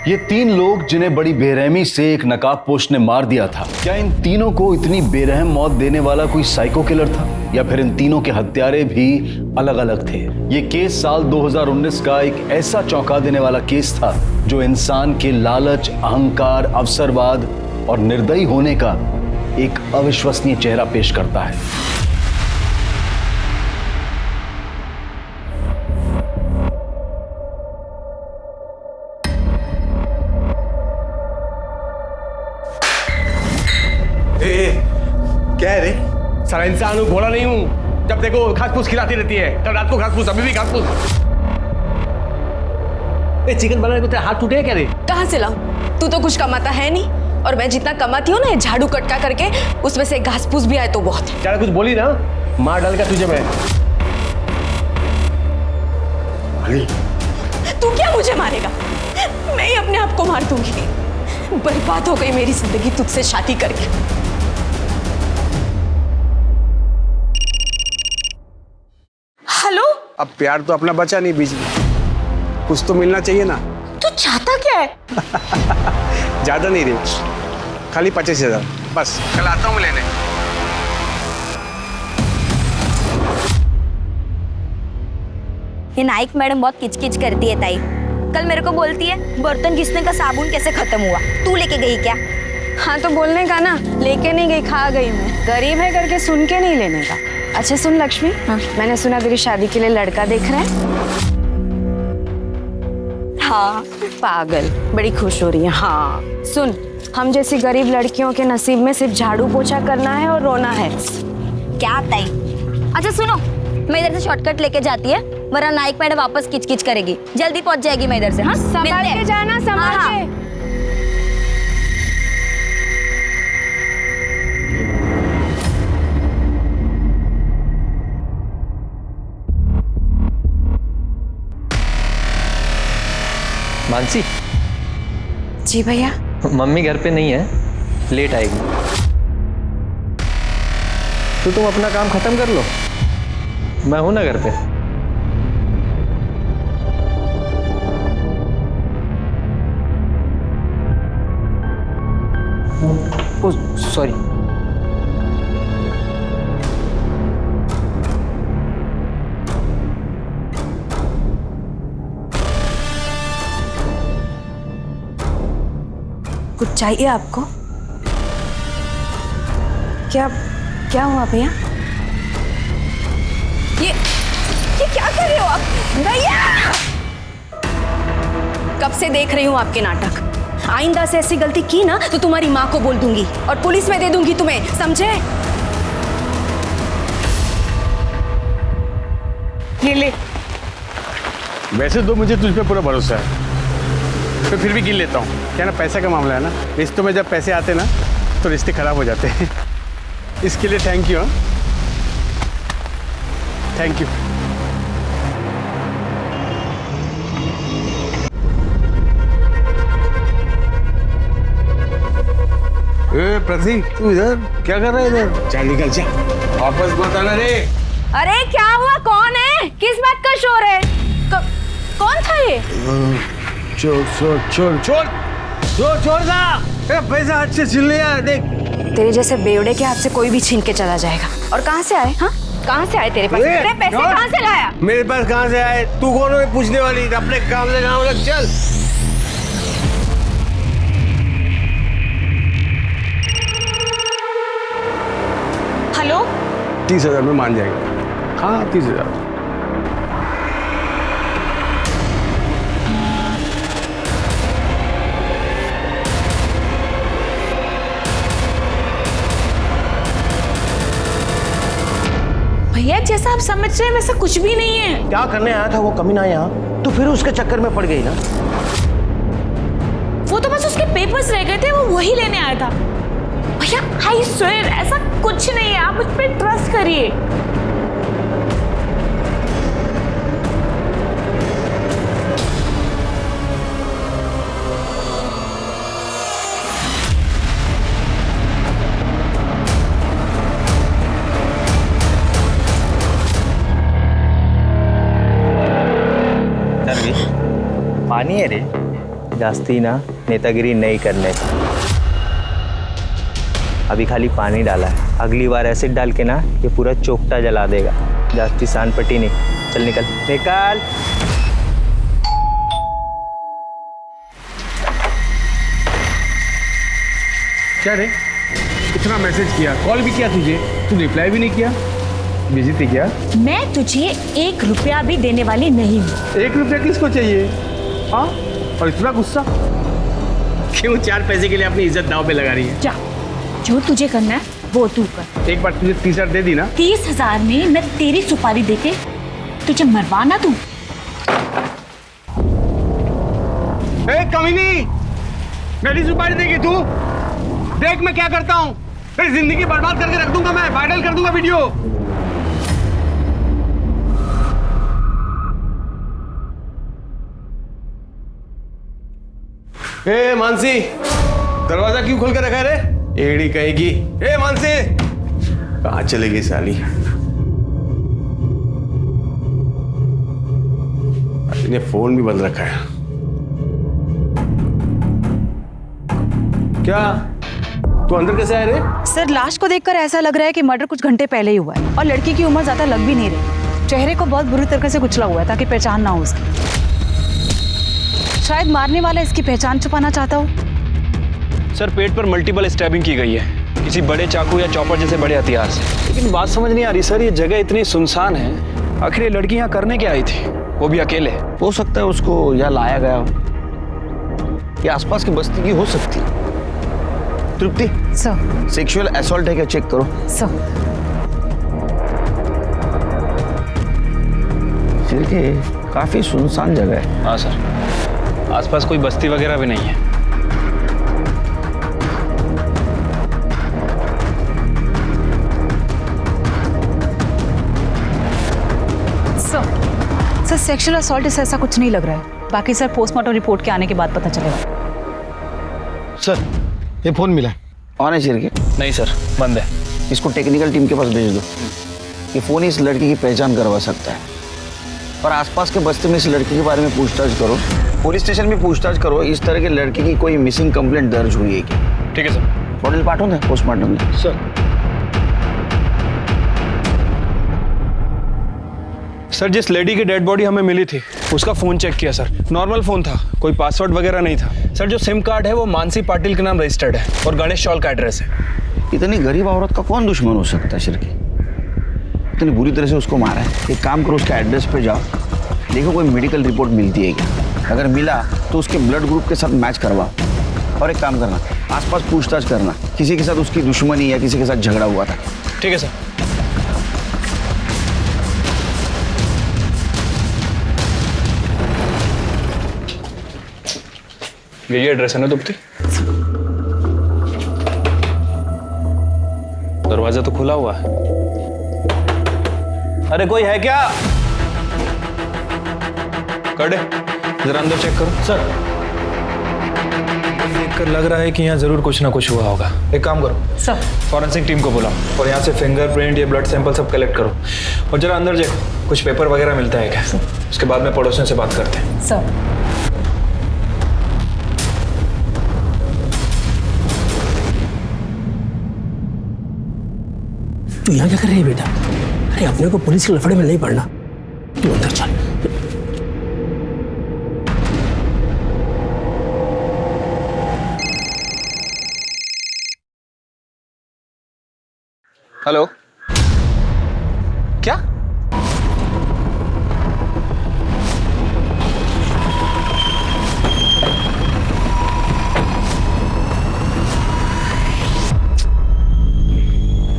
ये तीन लोग जिन्हें बड़ी बेरहमी से एक नकाबपोश ने मार दिया था, क्या इन तीनों को इतनी बेरहम मौत देने वाला कोई साइको किलर था, या फिर इन तीनों के हत्यारे भी अलग अलग थे? ये केस साल 2019 का एक ऐसा चौंका देने वाला केस था जो इंसान के लालच, अहंकार, अवसरवाद और निर्दयी होने का एक अविश्वसनीय चेहरा पेश करता है। क्या है रे? सारा इंसान हूँ, भोला नहीं हूँ। जब देखो घास फूस खिलाती रहती है, कल रात को घास फूस, अभी भी घास फूस। चिकन बनाने को तेरा हाथ टूटे क्या रे? कहाँ से लाऊं? तू तो कुछ कमाता है नहीं, और मैं जितना कमाती हूँ ना झाड़ू कटका करके, उसमें से घास फूस भी आए तो बहुत। ज्यादा कुछ बोली ना, मार डालेगा तुझे मैं। तू क्या मुझे मारेगा? मैं ही अपने आप को मार दूंगी। बर्बाद हो गई मेरी जिंदगी तुझसे शादी करके। हेलो? अब प्यार तो अपना बचा नहीं बीच में, कुछ तो मिलना चाहिए ना। तू चाहता क्या है? ज्यादा नहीं रे, खाली 25,000 बस। कल आता हूँ लेने। ये नाइक मैडम बहुत किचकिच करती है ताई। कल मेरे को बोलती है बर्तन घिसने का साबुन कैसे खत्म हुआ, तू लेके गई क्या? हाँ तो बोलने का ना, लेके नहीं गई, खा गई मैं। गरीब है करके सुन के नहीं लेने का। अच्छा सुन लक्ष्मी, हाँ? मैंने सुना तेरी शादी के लिए लड़का देख रहा है। हाँ पागल, बड़ी खुश हो रही है। हाँ सुन, हम जैसी गरीब लड़कियों के नसीब में सिर्फ झाड़ू पोछा करना है और रोना है। क्या ताई? अच्छा सुनो, मैं इधर से शॉर्टकट लेके जाती है, वरना नाइक मैडम वापस किचकिच करेगी। जल्दी पहुंच जाएगी मैं इधर से। हाँ संभाल के जाना, संभाल हाँ, के। मानसी। जी भैया। मम्मी घर पे नहीं है, लेट आएगी। तो तुम अपना काम खत्म कर लो, मैं हूं ना घर पे। Oh sorry. कुछ चाहिए आपको? क्या क्या हुआ भैया? ये क्या कर रहे हो आप भैया? कब से देख रही हूँ आपके नाटक। आइंदा से ऐसी गलती की ना तो तुम्हारी माँ को बोल दूंगी और पुलिस में दे दूंगी तुम्हें, समझे? ये ले। वैसे तो मुझे तुझ पे पूरा भरोसा है, तो फिर भी गिन लेता हूँ। क्या ना, पैसे का मामला है ना, रिश्तों में जब पैसे आते ना तो रिश्ते खराब हो जाते हैं। इसके लिए thank you. Thank you. Prateek, तू इधर क्या कर रहा है? इधर चल, निकल जा, वापस मत आना रे। अरे क्या हुआ? कौन है? किस बात का शोर है? कौन था ये? छोड़ दा। पैसा हाथ से छीन लिया, देख। तेरे जैसे बेवड़े के हाथ से कोई भी छीन के चला जाएगा। और कहाँ से आए? हाँ कहाँ से आए तेरे पास? तेरे पैसे कहाँ से लाया? मेरे पास कहाँ से आए? तू कौन है पूछने वाली? अपने काम से काम लग, चल। हेलो? 30,000 में मान जाएगा। हाँ 30,000। भैया जैसा आप समझ रहे हैं वैसा कुछ भी नहीं है। क्या करने आया था वो कमीना यहाँ? तो फिर उसके चक्कर में पड़ गई ना। वो तो बस उसके पेपर्स रह गए थे, वो वही लेने आया था। भैया आई स्वेयर ऐसा कुछ नहीं है, आप मुझ पे ट्रस्ट करिए। पानी है रे। जास्ती ना नेतागिरी नहीं करने का। अभी खाली पानी डाला है, अगली बार एसिड डाल के ना ये पूरा चोखटा जला देगा। जास्ती सान पट्टी नहीं। चल निकल निकल। क्या रे, इतना मैसेज किया, कॉल भी किया तुझे, तू रिप्लाई भी नहीं किया। बिजी थी क्या? मैं तुझे 1 रुपया भी देने वाली नहीं हूँ। 1 रुपया किसको चाहिए? हाँ, और इतना गुस्सा क्यों? 4 पैसे के लिए अपनी इज्जत दांव पे लगा रही है। जा, जो तुझे करना है वो तू कर। एक बार तुझे 30,000 दे दी ना। 30,000 में मैं तेरी सुपारी देके तुझे मरवाना तू। ए कमीनी, मेरी सुपारी देगी तू? देख मैं क्या करता हूँ, तेरी जिंदगी बर्बाद करके रख दूंगा, मैं वायरल कर दूंगा वीडियो। ए मानसी, दरवाजा क्यों खोल के रखा है रे? एड़ी कहेगी। ए मानसी, कहाँ चलेगी साली? इन्हें फोन भी बंद रखा है। क्या तू अंदर कैसे आए रे? सर, लाश को देखकर ऐसा लग रहा है कि मर्डर कुछ घंटे पहले ही हुआ है और लड़की की उम्र ज्यादा लग भी नहीं रही। चेहरे को बहुत बुरी तरह से कुचला हुआ है ताकि पहचान ना हो उसकी। शायद मारने वाला इसकी पहचान छुपाना चाहता हो। सर, पेट पर मल्टीपल स्टैबिंग की गई है, किसी बड़े चाकू या चॉपर जैसे बड़े हथियार से। लेकिन बात समझ नहीं आ रही सर, ये जगह इतनी सुनसान है, आखिर ये लड़की यहाँ करने क्या आई थी, वो भी अकेले? हो सकता है उसको यहाँ लाया गया हो, ये आसपास की बस्ती की हो सकती है। तृप्ति, सर। सेक्सुअल असॉल्ट है क्या, चेक करो। सर। फिर काफी सुनसान जगह है। हाँ सर, आसपास कोई बस्ती वगैरह भी नहीं है। सर, सेक्सुअल असॉल्ट से ऐसा कुछ नहीं लग रहा है। बाकी सर पोस्टमार्टम रिपोर्ट के आने के बाद पता चलेगा। सर, ये फोन मिला है, ऑन है चिर के? नहीं सर, बंद है। इसको टेक्निकल टीम के पास भेज दो। ये फोन इस लड़की की पहचान करवा सकता है। और आसपास के बस्ती में इस लड़की के बारे में पूछताछ करो, पुलिस स्टेशन में पूछताछ करो, इस तरह के लड़की की कोई मिसिंग कंप्लेंट दर्ज हुई है क्या? ठीक है सर। बॉडी पाठो ना पोस्टमार्टम में। सर, जिस लेडी की डेड बॉडी हमें मिली थी उसका फ़ोन चेक किया सर, नॉर्मल फ़ोन था, कोई पासवर्ड वगैरह नहीं था। सर, जो सिम कार्ड है वो मानसी पाटिल के नाम रजिस्टर्ड है और गणेश चौल का एड्रेस है। इतनी गरीब औरत का कौन दुश्मन हो सकता है शिरकी? इतनी बुरी तरह से उसको मारा है। एक काम करो, उसके एड्रेस पे जाओ, देखो कोई मेडिकल रिपोर्ट मिलती है क्या। अगर मिला तो उसके ब्लड ग्रुप के साथ मैच करवाओ। और एक काम करना, आसपास पूछताछ करना, किसी के साथ उसकी दुश्मनी या किसी के साथ झगड़ा हुआ था। ठीक है सर। यही एड्रेस है ना दुप्ती? दरवाजा तो खुला हुआ है। अरे कोई है क्या? कड़े, जरा अंदर चेक करो। सर, देखकर लग रहा है कि यहाँ जरूर कुछ ना कुछ हुआ होगा। एक काम करो सर, फॉरेंसिक टीम को बुलाओ और यहाँ से फिंगरप्रिंट या ब्लड सैंपल सब कलेक्ट करो और जरा अंदर देखो कुछ पेपर वगैरह मिलता है क्या। उसके बाद में पड़ोसियों से बात करते हैं। सर। तू यहाँ क्या कर रही है बेटा? अरे अपने को पुलिस के लफड़े में नहीं पड़ना, तू अंदर चल। हेलो, क्या?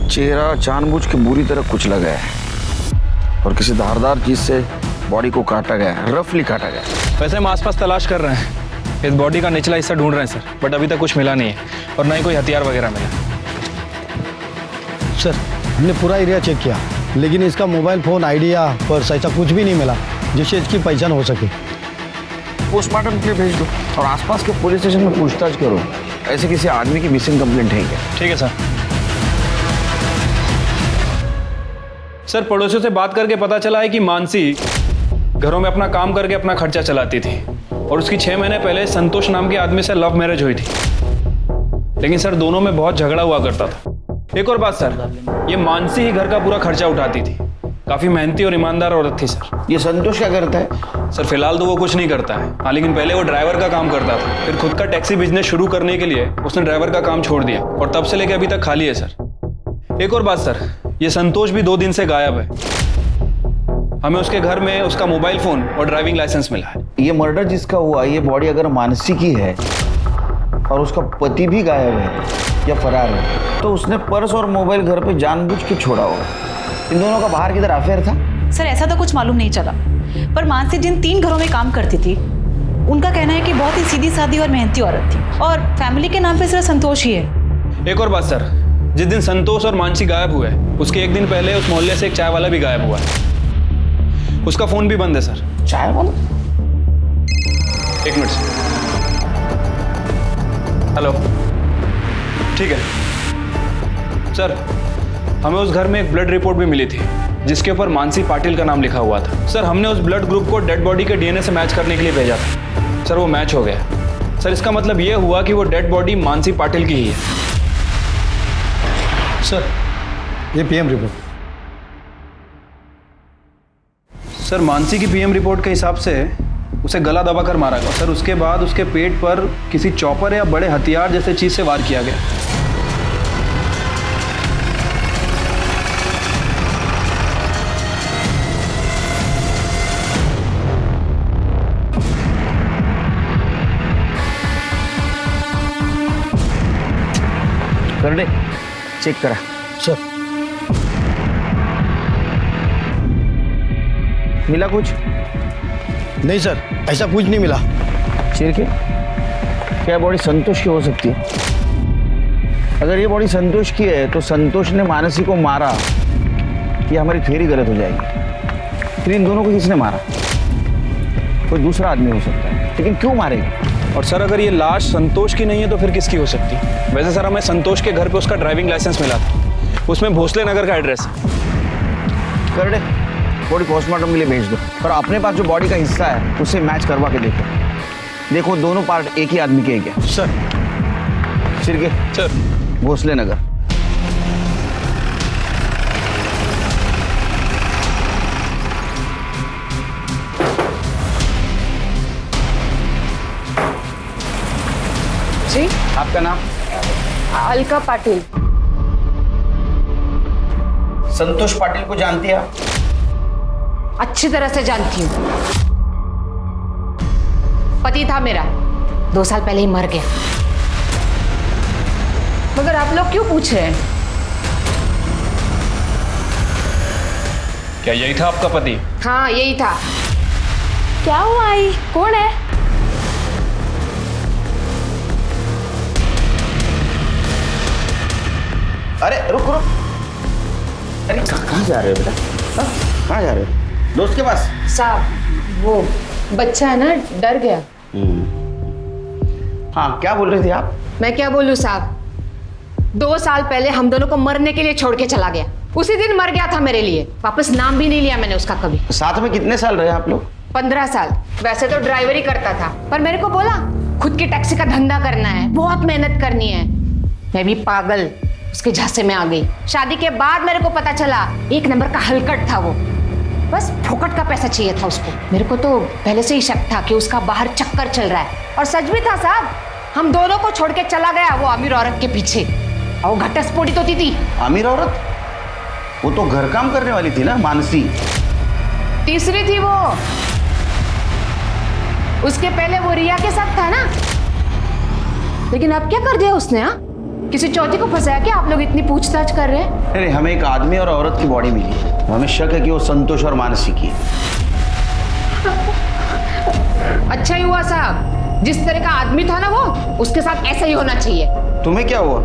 चेहरा जानबूझ के बुरी तरह कुचला गया है और किसी धारदार चीज से बॉडी को काटा गया है, रफली काटा गया है। वैसे हम आसपास तलाश कर रहे हैं, इस बॉडी का निचला हिस्सा ढूंढ रहे हैं सर, बट अभी तक कुछ मिला नहीं है और ना ही कोई हथियार वगैरह मिला। सर, हमने पूरा एरिया चेक किया लेकिन इसका मोबाइल फ़ोन, आईडी या पर्स ऐसा कुछ भी नहीं मिला जिससे इसकी पहचान हो सके। पोस्टमार्टम के लिए भेज दो और आसपास के पुलिस स्टेशन में पूछताछ करो, ऐसे किसी आदमी की मिसिंग कंप्लेंट है क्या। ठीक है सर। सर, पड़ोसियों से बात करके पता चला है कि मानसी घरों में अपना काम करके अपना खर्चा चलाती थी और उसकी 6 महीने पहले संतोष नाम के आदमी से लव मैरिज हुई थी। लेकिन सर दोनों में बहुत झगड़ा हुआ करता था। एक और बात सर, ये मानसी ही घर का पूरा खर्चा उठाती थी। काफी मेहनती और ईमानदार औरत थी सर। ये संतोष क्या करता है? सर फिलहाल तो वो कुछ नहीं करता है, हाँ, लेकिन पहले वो ड्राइवर का काम करता था। फिर खुद का टैक्सी बिजनेस शुरू करने के लिए उसने ड्राइवर का काम छोड़ दिया और तब से लेके अभी तक खाली है सर। एक और बात सर, ये संतोष भी 2 दिन से गायब है। हमें उसके घर में उसका मोबाइल फोन और ड्राइविंग लाइसेंस मिला है। ये मर्डर जिसका हुआ, ये बॉडी अगर मानसी की है और उसका पति भी गायब है या फरार है, तो उसने पर्स और मोबाइल घर पे जानबूझ के छोड़ा होगा। इन दोनों का बाहर किधर अफेयर था? सर ऐसा तो कुछ मालूम नहीं चला, पर मानसी जिन 3 घरों में काम करती थी उनका कहना है कि बहुत ही सीधी सादी और मेहनती औरत थी और फैमिली के नाम पे सिर्फ संतोष ही है। एक और बात सर, जिस दिन संतोष और मानसी गायब हुए उसके 1 दिन पहले उस मोहल्ले से एक चाय वाला भी गायब हुआ है। उसका फोन भी बंद है सर। चाय वाला? 1 मिनट सर। हेलो, ठीक है सर, हमें उस घर में एक ब्लड रिपोर्ट भी मिली थी जिसके ऊपर मानसी पाटिल का नाम लिखा हुआ था। सर हमने उस ब्लड ग्रुप को डेड बॉडी के डीएनए से मैच करने के लिए भेजा था। सर वो मैच हो गया। सर इसका मतलब ये हुआ कि वो डेड बॉडी मानसी पाटिल की ही है। सर ये पीएम रिपोर्ट। सर मानसी की पीएम रिपोर्ट के हिसाब से उसे गला दबाकर मारा गया। सर उसके बाद उसके पेट पर किसी चॉपर या बड़े हथियार जैसे चीज से वार किया गया। कर दे, चेक करा। सर मिला कुछ? नहीं सर, ऐसा कुछ नहीं मिला। चिरके, क्या बॉडी संतोष की हो सकती है? अगर ये बॉडी संतोष की है तो संतोष ने मानसी को मारा, ये हमारी थ्योरी गलत हो जाएगी। फिर इन दोनों को किसने मारा? कोई दूसरा आदमी हो सकता है, लेकिन क्यों मारेगा? और सर अगर ये लाश संतोष की नहीं है तो फिर किसकी हो सकती है? वैसे सर हमें संतोष के घर पे उसका ड्राइविंग लाइसेंस मिला था, उसमें भोसले नगर का एड्रेस है। कर दे, बॉडी पोस्टमार्टम के लिए भेज दो और अपने पास जो बॉडी का हिस्सा है उसे मैच करवा के देखो दोनों पार्ट एक ही आदमी के हैं क्या? सर सिरके सर भोसले नगर। जी आपका नाम? अलका पाटिल। संतोष पाटिल को जानती है आप? अच्छी तरह से जानती हूँ। पति था मेरा, 2 साल पहले ही मर गया। मगर आप लोग क्यों पूछ रहे हैं? क्या यही था आपका पति? हाँ यही था। क्या हुआ आई? कौन है? अरे रुक। अरे कहाँ जा रहे हो बेटा? कहाँ जा रहे हो? दोस्त के पास? साहब वो बच्चा है ना, डर गया। हाँ क्या बोल रहे थे आप? मैं क्या बोलूं साहब, 2 साल पहले हम दोनों को मरने के लिए छोड़ के चला गया। उसी दिन मर गया था मेरे लिए, वापस नाम भी नहीं लिया मैंने उसका कभी। साथ में कितने साल रहे आप लोग? 15 साल। वैसे तो ड्राइवरी करता था, पर मेरे को बोला खुद की टैक्सी का धंधा करना है, बहुत मेहनत करनी है। मैं भी पागल उसके झांसे में आ गई। शादी के बाद मेरे को पता चला 1 नंबर का हलकट था वो, बस फोकट का पैसा चाहिए था उसको। मेरे को तो पहले से ही शक था कि उसका बाहर चक्कर चल रहा है, और सच भी था साहब। हम दोनों को छोड़ के चला गया वो अमीर औरत के पीछे, और वो घटस्फोटी तो थी। अमीर औरत? वो तो घर काम करने वाली थी ना, मानसी। तीसरी थी वो। उसके पहले वो रिया के साथ था ना, लेकिन अब क्या कर दिया उसने? हाँ, किसी चौथी को फंसाया क्या? आप लोग इतनी पूछताछ कर रहे हैं। अरे हमें एक आदमी और औरत की बॉडी मिली है, हमें शक है कि वो संतोष और मानसी की है। अच्छा ही हुआ साहब, जिस तरह का आदमी था ना वो, उसके साथ ऐसा ही होना चाहिए। तुम्हें क्या हुआ?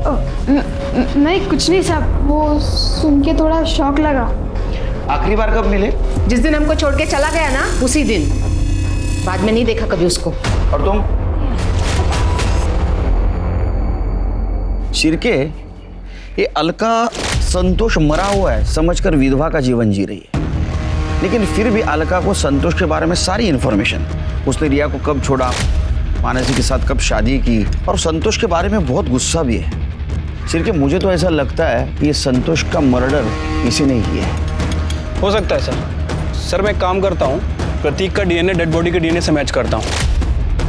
नहीं कुछ नहीं साहब, वो सुन के थोड़ा शौक लगा। आखिरी बार कब मिले? जिस दिन हमको छोड़ के चला गया ना, उसी दिन। बाद में नहीं देखा कभी उसको। और तुम? शिरके, ये अलका संतोष मरा हुआ है समझकर विधवा का जीवन जी रही है, लेकिन फिर भी अलका को संतोष के बारे में सारी इन्फॉर्मेशन, उसने रिया को कब छोड़ा, मानसी के साथ कब शादी की, और संतोष के बारे में बहुत गुस्सा भी है। सिर्फ मुझे तो ऐसा लगता है कि ये संतोष का मर्डर किसी ने किया है। हो सकता है सर। सर मैं एक काम करता हूँ, प्रतीक का डीएनए डेड बॉडी के डीएनए से मैच करता हूँ,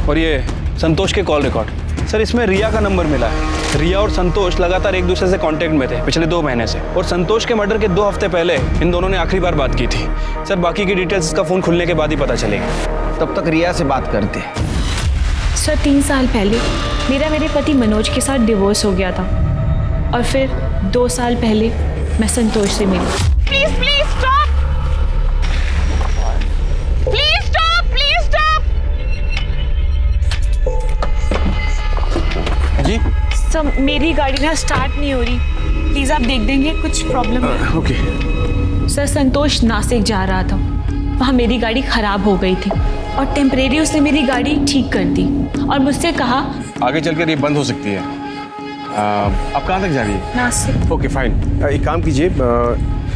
और ये संतोष के कॉल रिकॉर्ड। सर इसमें रिया का नंबर मिला है। रिया और संतोष लगातार एक दूसरे से कांटेक्ट में थे पिछले 2 महीने से, और संतोष के मर्डर के 2 हफ्ते पहले इन दोनों ने आखिरी बार बात की थी। सर बाकी की डिटेल्स इसका फ़ोन खुलने के बाद ही पता चलेगी। तब तक रिया से बात करते हैं। सर 3 साल पहले मेरे पति मनोज के साथ डिवोर्स हो गया था, और फिर 2 साल पहले मैं संतोष से मिली। Please please stop, please stop, please stop. जी सर मेरी गाड़ी ना स्टार्ट नहीं हो रही, प्लीज़ आप देख देंगे, कुछ प्रॉब्लम है। ओके। सर संतोष नासिक जा रहा था, वहाँ मेरी गाड़ी ख़राब हो गई थी, और टेम्परेरी उसने मेरी गाड़ी ठीक कर दी और मुझसे कहा आगे चलकर ये बंद हो सकती है। आप कहाँ तक जा रही है? नासिक। ओके फाइन, एक काम कीजिए,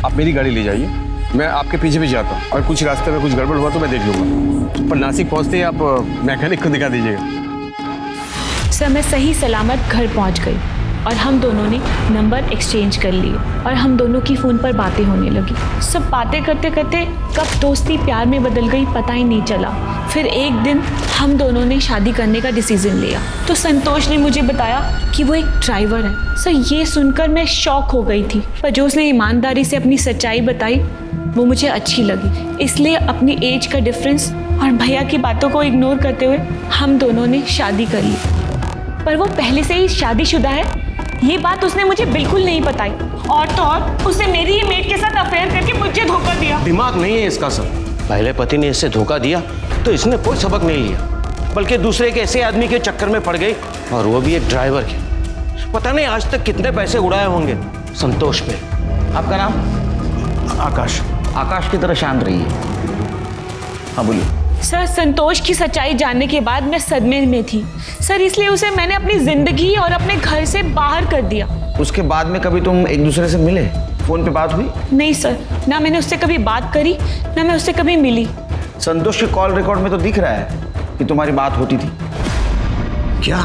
आप मेरी गाड़ी ले जाइए, मैं आपके पीछे भी जाता हूँ, और कुछ रास्ते में कुछ गड़बड़ हुआ तो मैं देख लूँगा। पर नासिक पहुँचते ही आप मैकेनिक को दिखा दीजिएगा। सर मैं सही सलामत घर पहुंच गई, और हम दोनों ने नंबर एक्सचेंज कर लिए, और हम दोनों की फ़ोन पर बातें होने लगी। सब बातें करते करते कब दोस्ती प्यार में बदल गई पता ही नहीं चला। फिर एक दिन हम दोनों ने शादी करने का डिसीजन लिया, तो संतोष ने मुझे बताया कि वो एक ड्राइवर है। सर ये सुनकर मैं शॉक हो गई थी, पर जो उसने ईमानदारी से अपनी सच्चाई बताई वो मुझे अच्छी लगी। इसलिए अपनी एज का डिफरेंस और भैया की बातों को इग्नोर करते हुए हम दोनों ने शादी कर ली। पर वो पहले से ही शादीशुदा है, ये बात उसने मुझे बिल्कुल नहीं बताई, और तो और उसने मेरी ही मेड के साथ अफेयर करके मुझे धोखा दिया। दिमाग नहीं है इसका सर। पहले पति ने इससे धोखा दिया तो इसने कोई सबक नहीं लिया, बल्कि दूसरे के ऐसे आदमी के चक्कर में पड़ गई, और वो भी एक ड्राइवर के। पता नहीं आज तक कितने पैसे उड़ाए होंगे संतोष पे। आपका नाम? आकाश। आकाश की तरह शांत रहिए। हाँ बोलिए। सर संतोष की सच्चाई जानने के बाद मैं सदमे में थी सर, इसलिए उसे मैंने अपनी जिंदगी और अपने घर से बाहर कर दिया। उसके बाद में कभी तुम एक दूसरे से मिले? फोन पे बात हुई? नहीं सर, ना मैंने उससे कभी बात करी, ना मैं उससे कभी मिली। संतोष के कॉल रिकॉर्ड में तो दिख रहा है कि तुम्हारी बात होती थी। क्या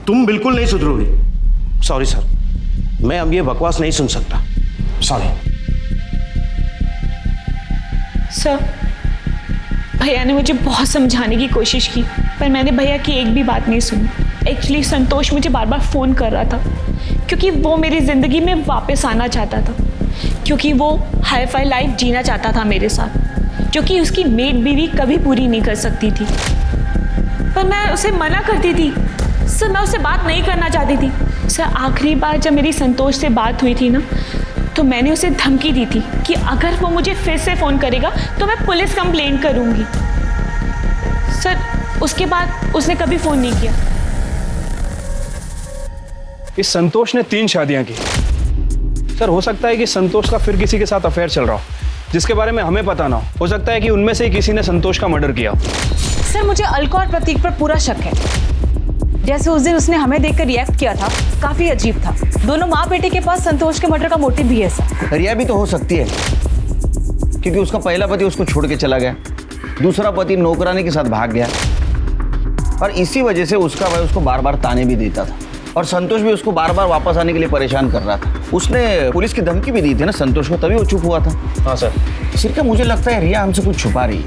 तुम बिल्कुल नहीं सुधरोगे? सॉरी सर, मैं अब ये बकवास नहीं सुन सकता, सॉरी। सर भैया ने मुझे बहुत समझाने की कोशिश की, पर मैंने भैया की एक भी बात नहीं सुनी। एक्चुअली संतोष मुझे बार बार फ़ोन कर रहा था, क्योंकि वो मेरी ज़िंदगी में वापस आना चाहता था, क्योंकि वो हाई फाई लाइफ जीना चाहता था मेरे साथ, जो कि उसकी मेड बीवी कभी पूरी नहीं कर सकती थी। पर मैं उसे मना करती थी सर, मैं उससे बात नहीं करना चाहती थी। सर आखिरी बार जब मेरी संतोष से बात हुई थी ना, तो मैंने उसे धमकी दी थी कि अगर वो मुझे फिर से फ़ोन करेगा तो मैं पुलिस कंप्लेंट करूंगी। सर उसके बाद उसने कभी फ़ोन नहीं किया। इस संतोष ने 3 शादियां की। सर हो सकता है कि संतोष का फिर किसी के साथ अफेयर चल रहा हो, जिसके बारे में हमें पता ना हो सकता है कि उनमें से ही किसी ने संतोष का मर्डर किया। सर मुझे अलका और प्रतीक पर पूरा शक है। जैसे उस दिन उसने हमें देखकर रिएक्ट किया था, काफी अजीब था। दोनों माँ बेटे के पास संतोष के मर्डर का मोटिव भी है सर। रिया भी तो हो सकती है, क्योंकि उसका पहला पति उसको छोड़ के चला गया, दूसरा पति नौकरानी के साथ भाग गया, और इसी वजह से उसका भाई उसको बार बार ताने भी देता था, और संतोष भी उसको बार बार वापस आने के लिए परेशान कर रहा था। उसने पुलिस की धमकी भी दी थी ना संतोष को, तभी वो चुप हुआ था। हाँ सर। सिर्फ मुझे लगता है रिया हमसे कुछ छुपा रही है,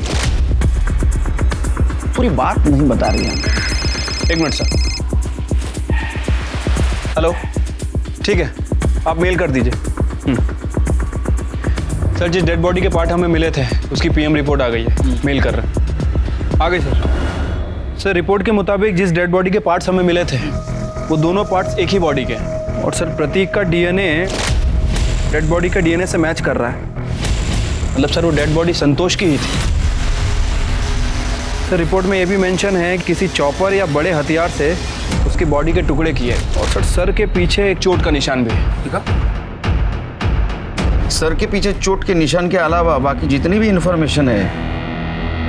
पूरी बात नहीं बता रही है। एक मिनट सर। हेलो, ठीक है, आप मेल कर दीजिए। सर जिस डेड बॉडी के पार्ट हमें मिले थे उसकी पीएम रिपोर्ट आ गई है, मेल कर रहे हैं। आ गई सर। सर रिपोर्ट के मुताबिक जिस डेड बॉडी के पार्ट्स हमें मिले थे वो दोनों पार्ट्स एक ही बॉडी के हैं, और सर प्रतीक का डीएनए डेड बॉडी का डीएनए से मैच कर रहा है। मतलब सर वो डेड बॉडी संतोष की ही थी। सर रिपोर्ट में ये भी मेंशन है कि किसी चॉपर या बड़े हथियार से उसकी बॉडी के टुकड़े किए, और सर के पीछे एक चोट का निशान भी है। ठीक है, सर के पीछे चोट के निशान के अलावा बाकी जितनी भी इंफॉर्मेशन है,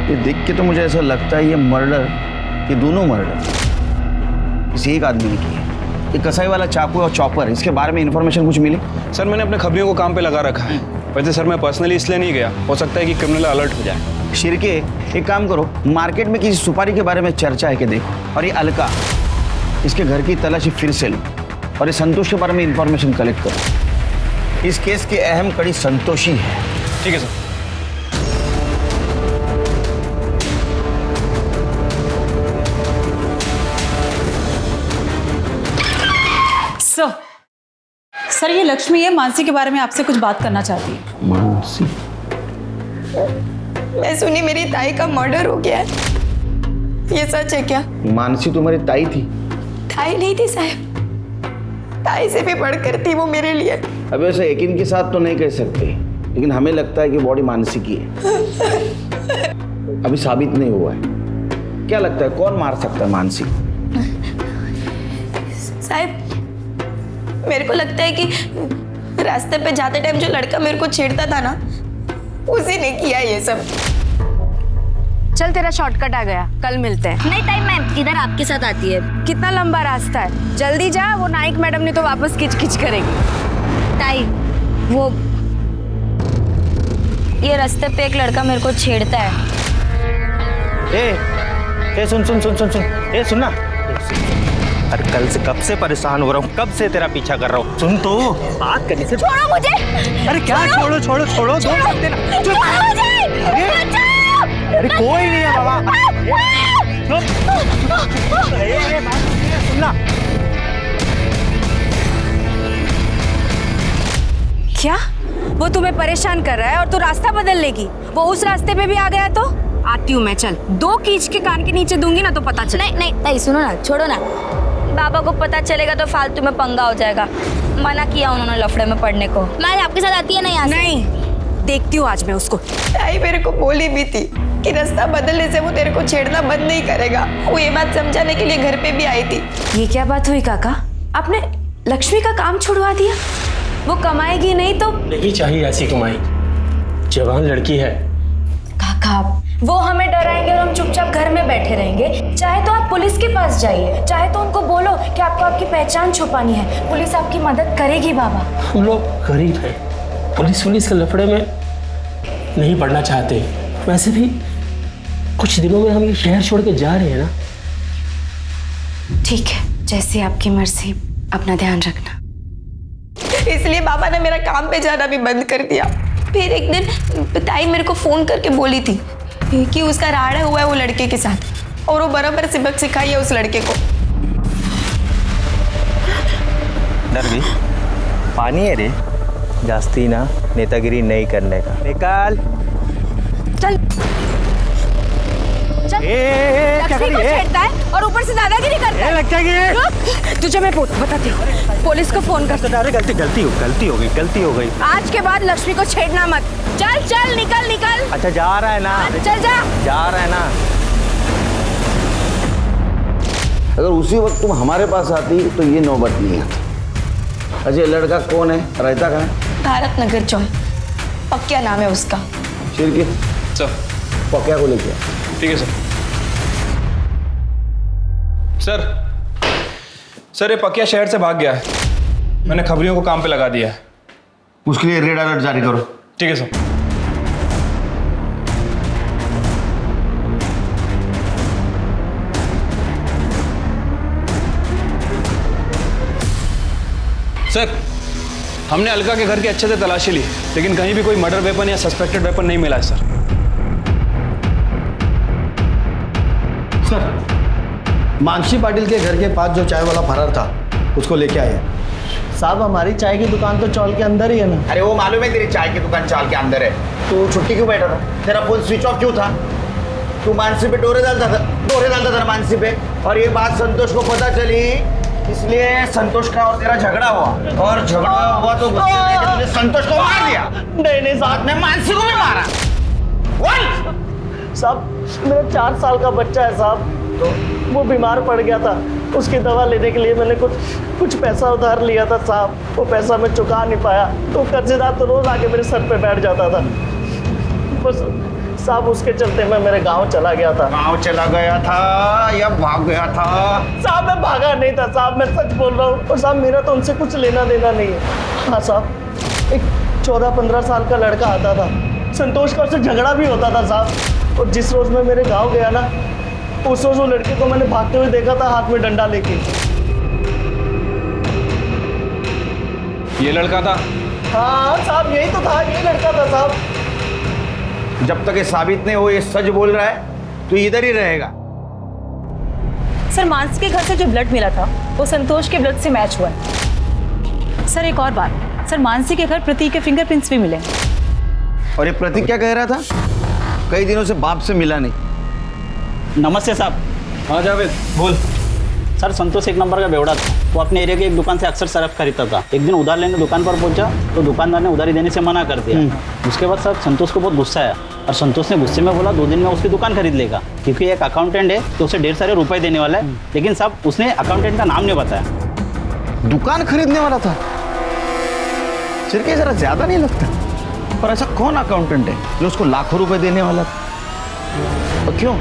ये देख के तो मुझे ऐसा लगता है ये मर्डर, ये दोनों मर्डर किसी एक आदमी ने किए। ये कसाई वाला चाकू और चॉपर, इसके बारे में इंफॉर्मेशन कुछ मिली? सर मैंने अपने खबरियों को काम पे लगा रखा है, वैसे सर मैं पर्सनली इसलिए नहीं गया, हो सकता है कि क्रिमिनल अलर्ट हो जाए। शिरके, एक काम करो, मार्केट में किसी सुपारी के बारे में चर्चा है कि देखो, और ये अलका, इसके घर की तलाशी फिर से लो और ये संतोष के बारे में इंफॉर्मेशन कलेक्ट करो। इस केस की अहम कड़ी संतोष ही है। ठीक है सर। सर ये लक्ष्मी है, मानसी के बारे में आपसे कुछ बात करना चाहती है। मानसी? मैं सुनी मेरी ताई का मर्डर हो गया है, ये सच है क्या? मानसी तुम्हारी ताई थी? ताई नहीं थी साहब, ताई से भी बढ़कर थी वो मेरे लिए। अब वैसे यकीन के साथ तो नहीं कह सकते, लेकिन हमें लगता है कि बॉडी मानसी की है। अभी साबित नहीं हुआ है। क्या लगता है कौन मार सकता है मानसी? साहब मेरे को लगता है कि रास्ते पे जाते टाइम जो लड़का मेरे को छेड़ता था ना, उसी ने किया ये सब। चल तेरा शॉर्टकट आ गया, कल मिलते हैं। नहीं ताई, मैं इधर आपके साथ आती है। कितना लंबा रास्ता है, जल्दी जा, वो नाइक मैडम ने तो वापस किच-किच करेगी। ताई वो ये रास्ते पे एक लड़का मेरे को छेड़ता है। ए सुन सुन सुन सुन सुन, ए सुन ना। अरे कल से कब से परेशान हो रहा हूँ, कब से तेरा पीछा कर रहा हूँ। सुन तो, बात करने से छोड़ो मुझे। अरे क्या छोड़ो छोड़ो छोड़ो, दो बात देना। अरे कोई नहीं है बाबा। सुनना, क्या वो तुम्हें परेशान कर रहा है और तू रास्ता बदल लेगी? वो उस रास्ते पे भी आ गया तो आती हूँ मैं, चल। दो कीच के कान के नीचे दूंगी ना तो पता चले। नहीं नहीं नहीं, सुनो ना, छोड़ो ना। बाबा को पता चलेगा तो फालतू में पंगा हो जाएगा। मना किया उन्होंने लफड़े में पड़ने को। मैं आपके साथ आती है ना यहाँ से? नहीं, देखती हूँ आज मैं उसको। ताई मेरे को बोली भी थी कि रास्ता बदलने से वो तेरे को छेड़ना बंद नहीं करेगा। वो ये बात समझाने के लिए घर पे भी आई थी। ये क्या बात हुई काका? आपने लक्ष्मी का काम छुड़वा दिया? वो कमाएगी नहीं तो? नहीं चाहिए ऐसी कमाई, जवान लड़की है। काका वो हमें डराएंगे और हम चुपचाप घर में बैठे रहेंगे। चाहे तो आप पुलिस के पास जाइए, चाहे तो उनको बोलो कि आपको आपकी पहचान छुपानी है, पुलिस आपकी मदद करेगी। बाबा हम लोग गरीब हैं, पुलिस के लफड़े में नहीं पड़ना चाहते। वैसे भी कुछ दिनों में हम ये शहर छोड़ के जा रहे हैं ना। ठीक है, जैसी आपकी मर्जी, अपना ध्यान रखना। इसलिए बाबा ने मेरा काम पे जाना भी बंद कर दिया। फिर एक दिन ताई मेरे को फोन करके बोली थी कि उसका राड़ा हुआ है वो लड़के के साथ और वो बराबर सबक सिखाई है उस लड़के को। डर गई? पानी है रे, जास्ती ना नेतागिरी नहीं करने का। निकाल चल चल। लक्ष्मी को छेड़ता है और ऊपर से दादागिरी करता है। लगता है तुझे मैं बताती हूँ, पुलिस को फोन कर। अरे गलती हो गई। आज के बाद लक्ष्मी को छेड़ना मत। चल चल, निकल निकल। अच्छा जा रहा है ना? चल जा रहा है ना। अगर उसी वक्त तुम हमारे पास आती तो ये नौबत नहीं आती। अजय लड़का कौन है, रहता कहाँ है? भारत नगर चौक, पक्या नाम है उसका। शिरके सर पक्या को लेके। ठीक है सर ये पकिया शहर से भाग गया है। मैंने खबरियों को काम पे लगा दिया है। उसके लिए रेड अलर्ट जारी करो। ठीक है सर। सर हमने अलका के घर की अच्छे से तलाशी ली, लेकिन कहीं भी कोई मर्डर वेपन या सस्पेक्टेड वेपन नहीं मिला है सर। सर मानसी पाटिल के घर के पास जो चाय वाला फरार था उसको लेके आए। साहब हमारी चाय की दुकान तो चौल के अंदर ही है ना। अरे वो मालूम है तेरी चाय की दुकान चाल के अंदर है, तो छुट्टी क्यों बैठा था? तेरा फोन स्विच ऑफ क्यों था? तू मानसी पे डोरे डालता था मानसी पे, और ये बात संतोष को पता चली, इसलिए संतोष का और तेरा झगड़ा हुआ, और झगड़ा हुआ तो संतोष को मार दिया। नहीं साहब, ने मानसी को भी मारा। साहब मेरा 4 साल का बच्चा है साहब, तो वो बीमार पड़ गया था, उसकी दवा लेने के लिए मैंने कुछ पैसा उधार लिया था साहब। वो पैसा मैं चुका नहीं पाया, तो कर्जेदार तो रोज आके मेरे सर पे बैठ जाता था। बस साहब उसके चलते मैं मेरे गांव चला गया था। गांव चला गया था या भाग गया था? साहब मैं भागा नहीं था साहब, मैं सच बोल रहा हूँ। और साहब मेरा तो उनसे कुछ लेना देना नहीं है। हाँ साहब, 14-15 साल का लड़का आता था। संतोष का उससे झगड़ा भी होता था साहब। और जिस रोज मैं मेरे गांव गया ना, उस रोज वो लड़के को मैंने भागते हुए देखा था हाथ में डंडा लेके। ये लड़का था? हाँ साहब, यही तो था, यही लड़का था साहब। जब तक ये साबित नहीं हो ये सच बोल रहा है तो इधर ही रहेगा। सर, मानसी के घर से जो ब्लड मिला था वो संतोष के ब्लड से मैच हुआ है। सर एक और बात, सर मानसी के घर प्रतीक के फिंगरप्रिंट्स भी मिले। और ये प्रतीक क्या कह रहा था? कई दिनों से बाप से मिला नहीं। नमस्ते साहब। हाँ जावेद बोल। सर संतोष एक नंबर का बेवड़ा था। वो अपने एरिया की एक दुकान से अक्सर सरफ खरीदता था। एक दिन उधार लेने दुकान पर पहुंचा तो दुकानदार ने उधारी देने से मना कर दिया। उसके बाद सर संतोष को बहुत गुस्सा आया और संतोष ने गुस्से में बोला 2 दिन में उसकी दुकान खरीद लेगा, क्योंकि एक अकाउंटेंट है तो उसे ढेर सारे रुपए देने वाला है। लेकिन साहब उसने अकाउंटेंट का नाम नहीं बताया। दुकान खरीदने वाला था? चिरके जरा ज्यादा नहीं लगता? पर ऐसा कौन अकाउंटेंट है जो उसको लाखों रुपए देने वाला था? और क्यों?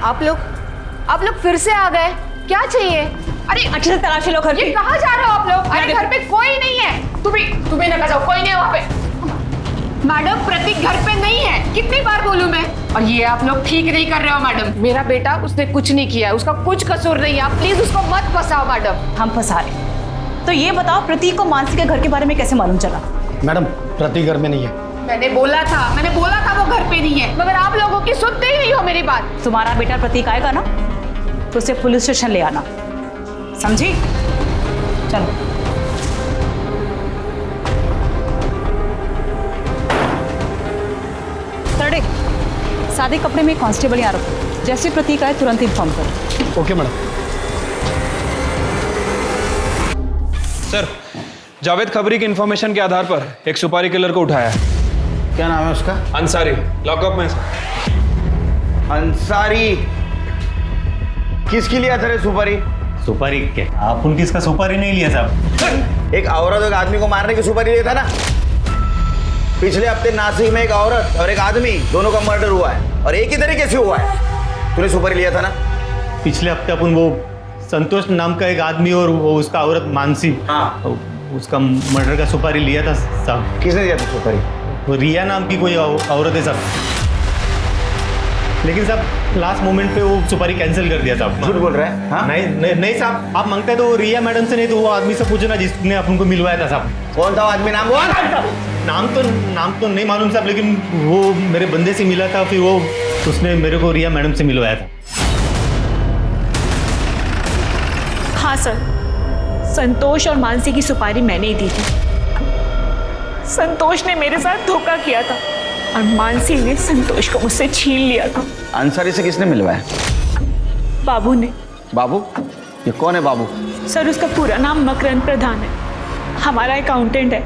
आप लोग फिर से आ गए, क्या चाहिए? अरे अच्छे से तलाशी लो घर ये कहाँ जा रहे हो आप लोग? अरे घर पे कोई नहीं है। तुम्हें ना जाओ, कोई नहीं है वहाँ पे। मैडम प्रतीक घर पे नहीं है, कितनी बार बोलूं मैं? और ये आप लोग ठीक नहीं कर रहे हो मैडम। मेरा बेटा उसने कुछ नहीं किया है, उसका कुछ कसूर नहीं है। आप प्लीज उसको मत फंसाओ मैडम। हम फंसा रहे। तो ये बताओ प्रतीक को मानसी के घर के बारे में कैसे मालूम चला? मैडम प्रतीक घर में नहीं है। मैंने बोला था वो घर पे नहीं है, मगर आप लोगों की सुनते ही नहीं हो मेरी बात। तुम्हारा बेटा प्रतीक आएगा ना तो उसे पुलिस स्टेशन ले आना, समझी? चलो। थर्डे, सादे कपड़े में कांस्टेबल यहाँ रखो। जैसे प्रतीक आए तुरंत इन्फॉर्म करो। Okay madam. सर जावेद खबरी की इंफॉर्मेशन के आधार पर एक सुपारी किलर को उठाया है। क्या नाम है उसका? अंसारी, लॉकअप में। अंसारी किसकी लिया था रे सुपारी? सुपारी क्या? आप उनकी इसका सुपारी नहीं लिया साहब। एक औरत और एक आदमी को मारने की सुपारी लिया था ना? पिछले हफ्ते नासिक में एक औरत और एक आदमी दोनों का मर्डर हुआ है और एक ही तरीके से हुआ है। तूने सुपारी लिया था ना? पिछले हफ्ते अपन वो संतोष नाम का एक आदमी और वो उसका औरत मानसी, हाँ, उसका मर्डर का सुपारी लिया था साहब। किसने दिया था सुपारी? वो रिया नाम की कोई औरत है साहब। लेकिन साहब लास्ट मोमेंट पे वो सुपारी कैंसिल कर दिया साहब। झूठ बोल रहा है? हाँ? नहीं साहब, आप मांगते तो रिया मैडम से नहीं तो वो आदमी से पूछो ना जिसने अपन को मिलवाया था साहब। कौन था आदमी? नाम बोल। नाम तो नहीं मालूम साहब, लेकिन वो मेरे बंदे से मिला था, फिर वो उसने मेरे को रिया मैडम से मिलवाया था। हाँ सर, संतोष और मानसी की सुपारी मैंने ही दी थी। संतोष ने मेरे साथ धोखा किया था और मानसी ने संतोष को मुझसे छीन लिया था। अंसारी से किसने मिलवाया? बाबू ने। बाबू? ये कौन है बाबू? सर उसका पूरा नाम मकरंद प्रधान है, हमारा अकाउंटेंट है,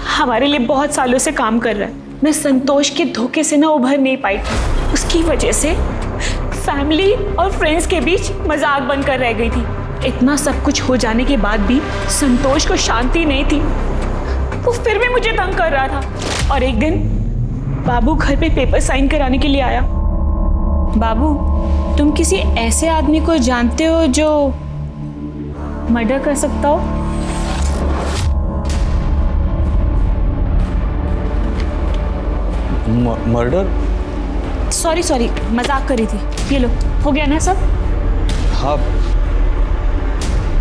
हमारे लिए बहुत सालों से काम कर रहा है। मैं संतोष के धोखे से ना उभर नहीं पाई थी, उसकी वजह से फैमिली और फ्रेंड्स के बीच मजाक बनकर रह गई थी। इतना सब कुछ हो जाने के बाद भी संतोष को शांति नहीं थी, वो फिर भी मुझे तंग कर रहा था। और एक दिन बाबू घर पे पेपर साइन कराने के लिए आया। बाबू, तुम किसी ऐसे आदमी को जानते हो जो मर्डर कर सकता हो? मर्डर? सॉरी, मजाक करी थी। ये लो, हो गया ना सब? हाँ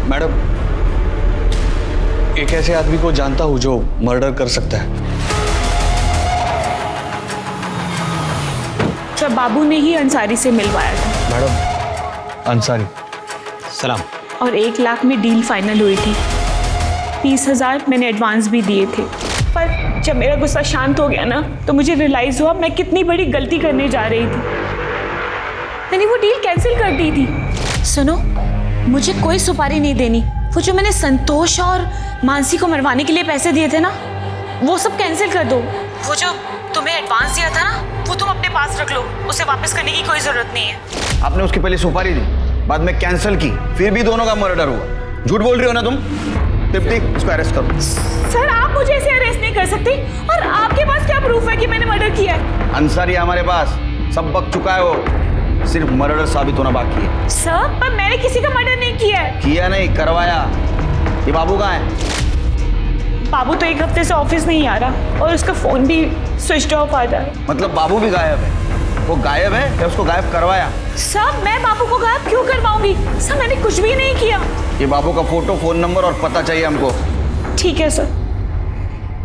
मैडम, एक ऐसे आदमी को जानता हूँ जो मर्डर कर सकता है। तो बाबू ने ही अंसारी से मिलवाया था। मैडम, अंसारी। सलाम। और 1 लाख में डील फाइनल हुई थी। 30,000 मैंने एडवांस भी दिए थे। पर जब मेरा गुस्सा शांत हो गया ना तो मुझे रियलाइज हुआ मैं कितनी बड़ी गलती करने जा रही थी। मैंने वो डील कैंसिल कर दी थी। सुनो, मुझे कोई सुपारी नहीं देनी। वो जो मैंने संतोष और मानसी को मरवाने के लिए पैसे दिए थे ना, वो सब कैंसिल कर दो। वो जो तुम्हें एडवांस दिया था ना, वो तुम अपने पास रख लो, उसे वापस करने की कोई जरूरत नहीं है। आपने उसकी पहले सुपारी दी, बाद में कैंसिल की, फिर भी दोनों का मर्डर हुआ। झूठ बोल रही हो ना तुम? तृप्ति, इसको अरेस्ट करो। सर आप मुझे ऐसे अरेस्ट नहीं कर सकते। और आपके पास क्या प्रूफ है कि मैंने मर्डर किया है? अंसारी हमारे पास सब बक चुका है वो। सिर्फ मर्डर साबित होना बाकी है। सर पर मैंने किसी का मर्डर नहीं किया है। किया नहीं, करवाया। ये बाबू कहाँ है? बाबू तो एक हफ्ते से ऑफिस नहीं आ रहा और उसका फोन भी स्विच ऑफ आ रहा है। मतलब बाबू भी गायब है? वो गायब है या उसको गायब करवाया? सर मैं बाबू को गायब क्यों करवाऊंगी? सर मैंने कुछ भी नहीं किया। ये बाबू का फोटो, फोन नंबर और पता चाहिए हमको। ठीक है सर।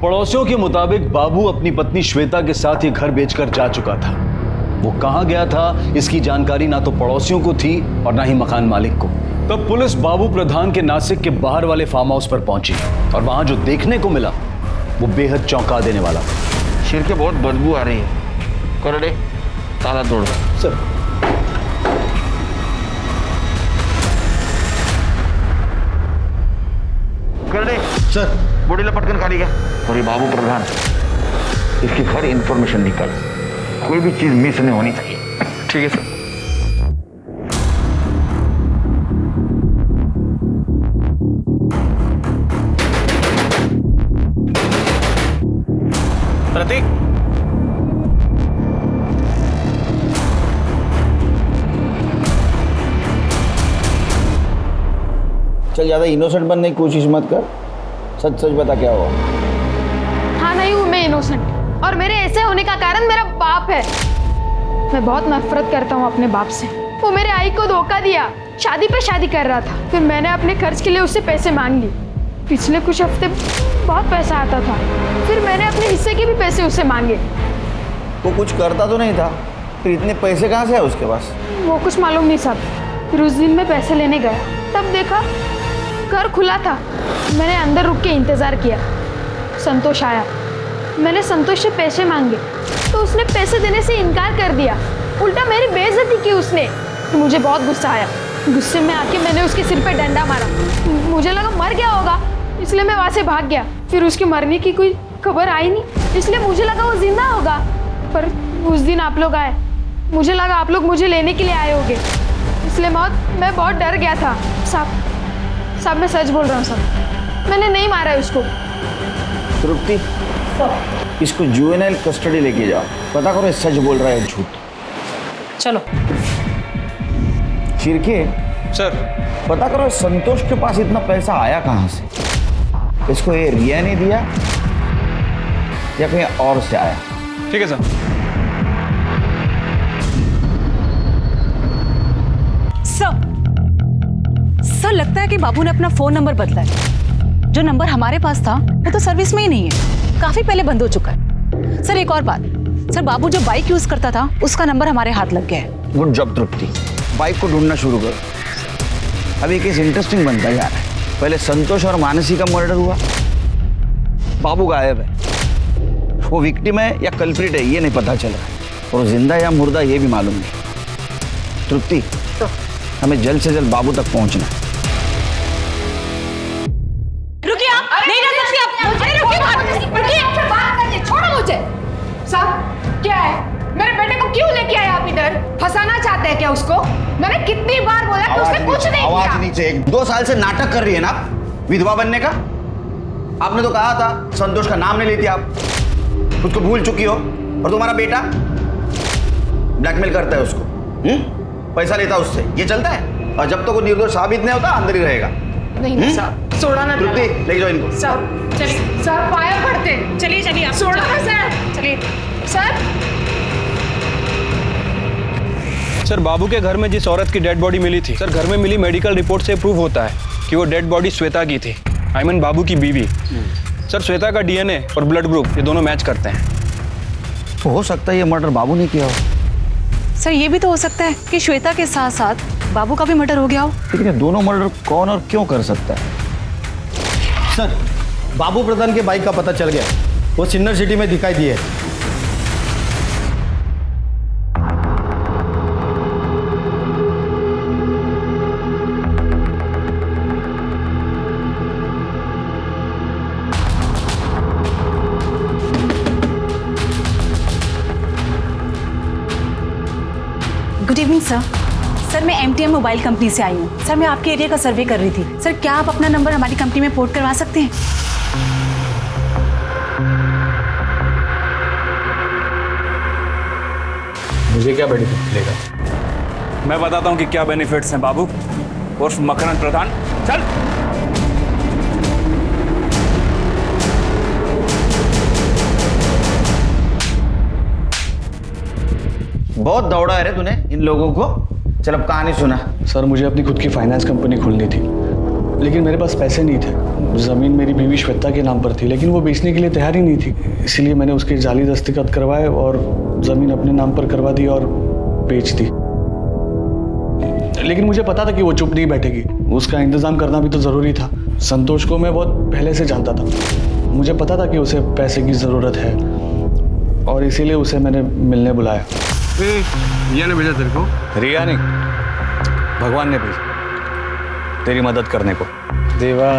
पड़ोसियों के मुताबिक बाबू अपनी पत्नी श्वेता के साथ ये घर बेचकर जा चुका था। वो कहां गया था इसकी जानकारी ना तो पड़ोसियों को थी और ना ही मकान मालिक को। तब पुलिस बाबू प्रधान के नासिक के बाहर वाले फार्म हाउस पर पहुंची और वहां जो देखने को मिला वो बेहद चौंका देने वाला था। शिर के बहुत बदबू आ रही है। करड़े ताला तोड़। सर करड़े सर, बॉडी लपटकन खाली गया। और ये बाबू प्रधान, इसकी हर इंफॉर्मेशन निकल, कोई भी चीज मिस नहीं होनी चाहिए। ठीक है सर। प्रतीक, चल ज्यादा इनोसेंट बनने की कोशिश मत कर, सच सच बता क्या हुआ। हाँ नहीं हूँ मैं इनोसेंट, और मेरे ऐसे होने का कारण मेरा बाप है। मैं बहुत नफरत करता हूँ अपने बाप से। वो मेरे आई को धोखा दिया, शादी पे शादी कर रहा था। फिर मैंने अपने खर्च के लिए उससे पैसे मांग लिए। पिछले कुछ हफ्ते बहुत पैसा आता था, फिर मैंने अपने हिस्से के भी पैसे उससे मांगे। वो कुछ करता तो नहीं था, फिर इतने पैसे कहाँ से है उसके पास? वो कुछ मालूम नहीं साहब। फिर उस दिन मैं पैसे लेने गया, तब देखा घर खुला था। मैंने अंदर रुक के इंतज़ार किया। संतोष आया, मैंने संतोष से पैसे मांगे तो उसने पैसे देने से इनकार कर दिया। उल्टा मेरी बेइज्जती की उसने। मुझे बहुत गुस्सा आया। गुस्से में आके मैंने उसके सिर पे डंडा मारा। मुझे लगा मर गया होगा, इसलिए मैं वहाँ से भाग गया। फिर उसके मरने की कोई खबर आई नहीं, इसलिए मुझे लगा वो जिंदा होगा। पर उस दिन आप लोग आए, मुझे लगा आप लोग मुझे लेने के लिए आए होंगे, इसलिए मैं बहुत डर गया था। साहब मैं सच बोल रहा हूँ साहब, मैंने नहीं मारा है उसको। तृप्ति, इसको जुवेनाइल कस्टडी लेके जाओ, पता करो सच बोल रहा है झूठ। चलो। शिरके सर, पता करो संतोष के पास इतना पैसा आया कहाँ से? इसको ये रिया ने दिया या कहीं और से आया? ठीक है सर। सर लगता है कि बाबू ने अपना फोन नंबर बदला है। जो नंबर हमारे पास था वो तो सर्विस में ही नहीं है, काफी पहले बंद हो चुका है। सर एक और बात, सर बाबू जो बाइक यूज करता था उसका नंबर हमारे हाथ लग गया है। गुड जॉब तृप्ति, बाइक को ढूंढना शुरू करो। अभी केस इंटरेस्टिंग बनता जा रहा है। पहले संतोष और मानसी का मर्डर हुआ, बाबू गायब है। वो विक्टिम है या कल्प्रिट है ये नहीं पता चला, और जिंदा या मुर्दा ये भी मालूम नहीं। तृप्ति, हमें जल्द से जल्द बाबू तक पहुंचना है। रुकिए आप, नहीं रह सकती आप। अरे रुकिए, बात करिए, छोड़ो मुझे। साहब क्या है, मेरे बेटे को क्यों लेके आए आप इधर? फंसाना चाहते हैं क्या उसको? मैंने कितनी बार बोला कि उसने कुछ नहीं किया। आवाज नीचे। 2 साल से नाटक कर रही है ना विधवा बनने का। आपने तो कहा था संतोष का नाम नहीं लेती आप, उसको भूल चुकी हो। और तुम्हारा बेटा ब्लैकमेल करता है उसको, पैसा लेता उससे, ये चलता है। और जब तक वो निर्दोष साबित नहीं होता अंदर ही रहेगा। नहीं साहब, छोड़ा ना। तृप्ति, ले जाओ इनको। साहब चलिए, साहब पाया पड़ते। चलिए आप, छोड़ो ना सर। चलिए सर। सर बाबू के घर में जिस औरत की डेड बॉडी मिली थी, सर घर में मिली मेडिकल रिपोर्ट से प्रूव होता है कि वो डेड बॉडी श्वेता की थी, आई मीन बाबू की बीवी। सर श्वेता का डीएनए और ब्लड ग्रुप ये दोनों मैच करते हैं। तो हो सकता है ये मर्डर बाबू ने किया हो। सर ये भी तो हो सकता है कि श्वेता के साथ साथ बाबू का भी मर्डर हो गया हो। लेकिन ये दोनों मर्डर कौन और क्यों कर सकता है? सर बाबू प्रधान के बाइक का पता चल गया, वो सिन्नर सिटी में दिखाई दिए। Good evening sir. सर मैं MTM मोबाइल कंपनी से आई हूँ। सर मैं आपके एरिया का सर्वे कर रही थी। सर क्या आप अपना नंबर हमारी कंपनी में पोर्ट करवा सकते हैं? मुझे क्या बेनिफिट मिलेगा? मैं बताता हूँ कि क्या बेनिफिट्स हैं बाबू उर्फ मकरंद प्रधान। चल। बहुत दौड़ा है रे तूने इन लोगों को। चल अब कहानी सुना। सर मुझे अपनी खुद की फाइनेंस कंपनी खोलनी थी, लेकिन मेरे पास पैसे नहीं थे। ज़मीन मेरी बीवी श्वेता के नाम पर थी, लेकिन वो बेचने के लिए तैयार ही नहीं थी। इसलिए मैंने उसके जाली दस्तखत करवाए और ज़मीन अपने नाम पर करवा दी और बेच दी। लेकिन मुझे पता था कि वो चुप नहीं बैठेगी, उसका इंतज़ाम करना भी तो ज़रूरी था। संतोष को मैं बहुत पहले से जानता था, मुझे पता था कि उसे पैसे की ज़रूरत है और इसीलिए उसे मैंने मिलने बुलाया। रिया ने भेजा तेरे को? रिया नहीं, भगवान ने भेजा तेरी मदद करने को। देवा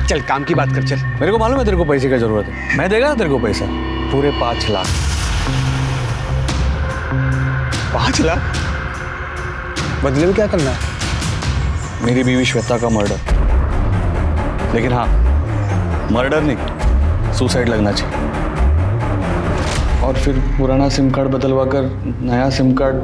चल काम की बात कर। चल, मेरे को मालूम है तेरे को पैसे की जरूरत है, मैं देगा ना तेरे को पैसा, पूरे 5 लाख। 5 लाख बदले में क्या करना है? मेरी बीवी श्वेता का मर्डर। लेकिन हाँ, मर्डर नहीं, सुसाइड लगना चाहिए। और फिर पुराना सिम कार्ड बदलवा कर नया सिम कार्ड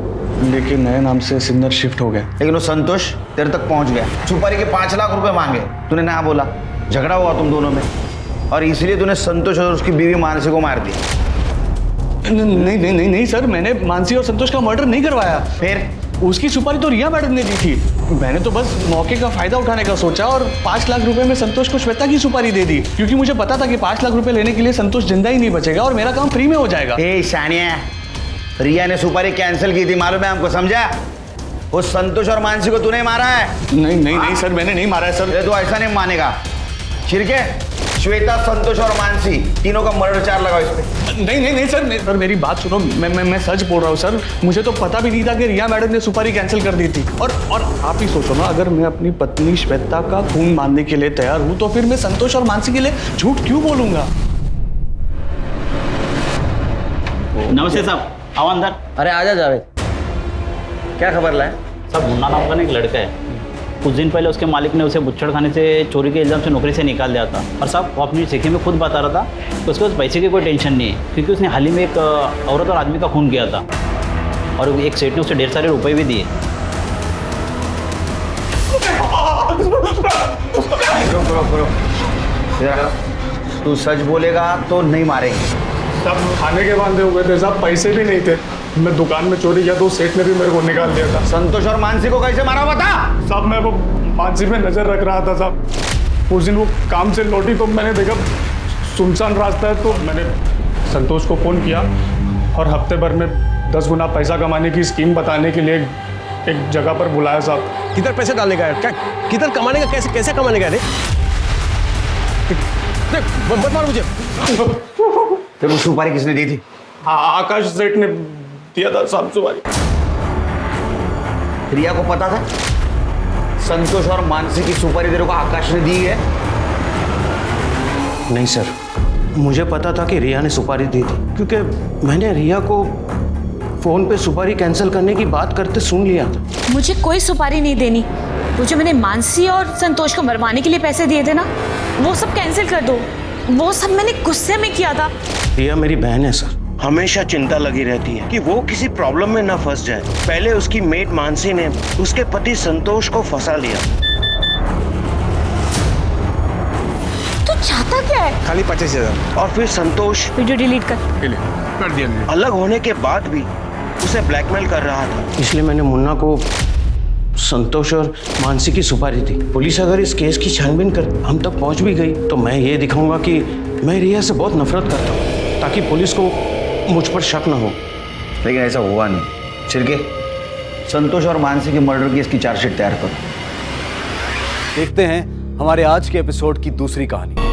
लेके नए नाम से सिन्नर शिफ्ट हो गया। लेकिन वो संतोष तेरे तक पहुंच गया, सुपारी के 5 लाख रुपए मांगे, तूने ना बोला, झगड़ा हुआ तुम दोनों में और इसलिए तूने संतोष और उसकी बीवी मानसी को मार दिया। नहीं सर, मैंने मानसी और संतोष का मर्डर नहीं करवाया। फिर उसकी सुपारी तो रिया मैडम ने दी थी। मैंने तो बस मौके का फायदा उठाने का सोचा और 5 लाख रुपए में संतोष को श्वेता की सुपारी दे दी, क्योंकि मुझे पता था कि 5 लाख रुपए लेने के लिए संतोष जिंदा ही नहीं बचेगा और मेरा काम फ्री में हो जाएगा। ए शानिया, रिया ने सुपारी कैंसिल की थी, मालूम है हमको, समझा? वो संतोष और मानसी को तूने मारा है? नहीं सर, मैंने नहीं मारा है सर। तो ऐसा नहीं मानेगा। छिरके, श्वेता, संतोष और मानसी तीनों का मर्डर चार्ज लगाओ इस पे। नहीं सर, मेरी बात सुनो, मैं सच बोल रहा हूँ सर। मुझे तो पता भी नहीं था कि रिया मैडम ने सुपारी कैंसिल कर दी थी। और आप ही सोचो ना, अगर मैं अपनी पत्नी श्वेता का खून मानने के लिए तैयार हूँ तो फिर मैं संतोष और मानसी के लिए झूठ क्यों बोलूंगा? नमस्ते साहब, आओ अंदर। अरे आजा जावेद, क्या खबर लाए? साहब मुन्ना नाम का एक लड़का है, कुछ दिन पहले उसके मालिक ने उसे बुच्छड़ खाने से चोरी के इल्ज़ाम से नौकरी से निकाल दिया था। और साहब वो अपनी चिट्ठी में खुद बता रहा था कि उसके पास पैसे की कोई टेंशन नहीं है, क्योंकि उसने हाल ही में एक औरत और आदमी का खून किया था और एक सेठ ने उसे ढेर सारे रुपए भी दिए। तू सच बोलेगा तो नहीं मारेंगे। सब खाने के बांधे हुए थे साहब, पैसे भी नहीं थे। मैं दुकान में चोरी किया तो सेठ ने भी मेरे को निकाल दिया था। संतोष और मानसी को कैसे मारा बता? साहब मैं वो मानसी पे नजर रख रहा था साहब। उस दिन वो काम से लौटी तो मैंने देखा सुनसान रास्ता है, तो मैंने संतोष को फ़ोन किया और हफ्ते भर में 10 गुना पैसा कमाने की स्कीम बताने के लिए एक जगह पर बुलाया साहब। किधर पैसे डालने का है? क्या किधर कमाने का? कैसे कमाने का है? मत मार मुझे। फिर वो सुपारी किसने दी थी? हाँ, आकाश सेठ ने दिया था साहब सुपारी। रिया को पता था संतोष और मानसी की सुपारी तेरे को आकाश ने दी है? नहीं सर, मुझे पता था कि रिया ने सुपारी दी थी, क्योंकि मैंने रिया को फ़ोन पे सुपारी कैंसिल करने की बात करते सुन लिया था। मुझे कोई सुपारी नहीं देनी। वो जो मैंने मानसी और संतोष को मरवाने के लिए पैसे दिए थे ना, वो सब कैंसिल कर दो। वो सब मैंने गुस्से में किया था। रिया मेरी बहन है सर, हमेशा चिंता लगी रहती है कि वो किसी प्रॉब्लम में ना फंस जाए। पहले उसकी मेट मानसी ने उसके पति संतोष को फंसा लिया। तू चाहता क्या है? खाली 25,000। और फिर संतोष वीडियो डिलीट कर दिया। अलग होने के बाद भी उसे ब्लैकमेल कर रहा था, इसलिए मैंने मुन्ना को संतोष और मानसी की सुपारी दी। पुलिस अगर इस केस की छानबीन कर हम तक पहुंच भी गई तो मैं ये दिखाऊंगा कि मैं रिया से बहुत नफरत करता हूँ, ताकि पुलिस को मुझ पर शक न हो। लेकिन ऐसा हुआ नहीं। छिरके, संतोष और मानसी के मर्डर की इसकी चार्जशीट तैयार करो। देखते हैं हमारे आज के एपिसोड की दूसरी कहानी।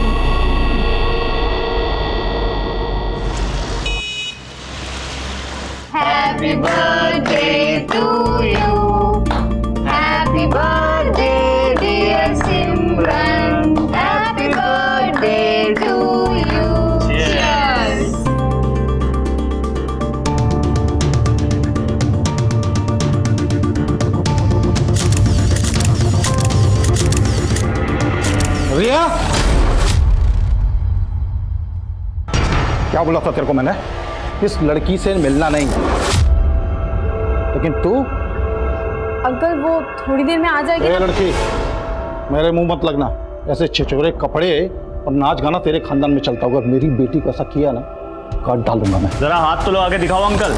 Happy birthday to you. Happy birthday dear Simran. Happy birthday to you. Cheers. रिया, क्या बोला था तेरे को मैंने? इस लड़की से मिलना नहीं, लेकिन तू अंकल वो थोड़ी देर में आ जाएगी। ए लड़की, मेरे मुंह मत लगना। ऐसे छिछोरे कपड़े और नाच गाना तेरे खानदान में चलता होगा। मेरी बेटी को ऐसा किया ना, काट डालूंगा मैं। जरा हाथ तो लो, आगे दिखाओ अंकल।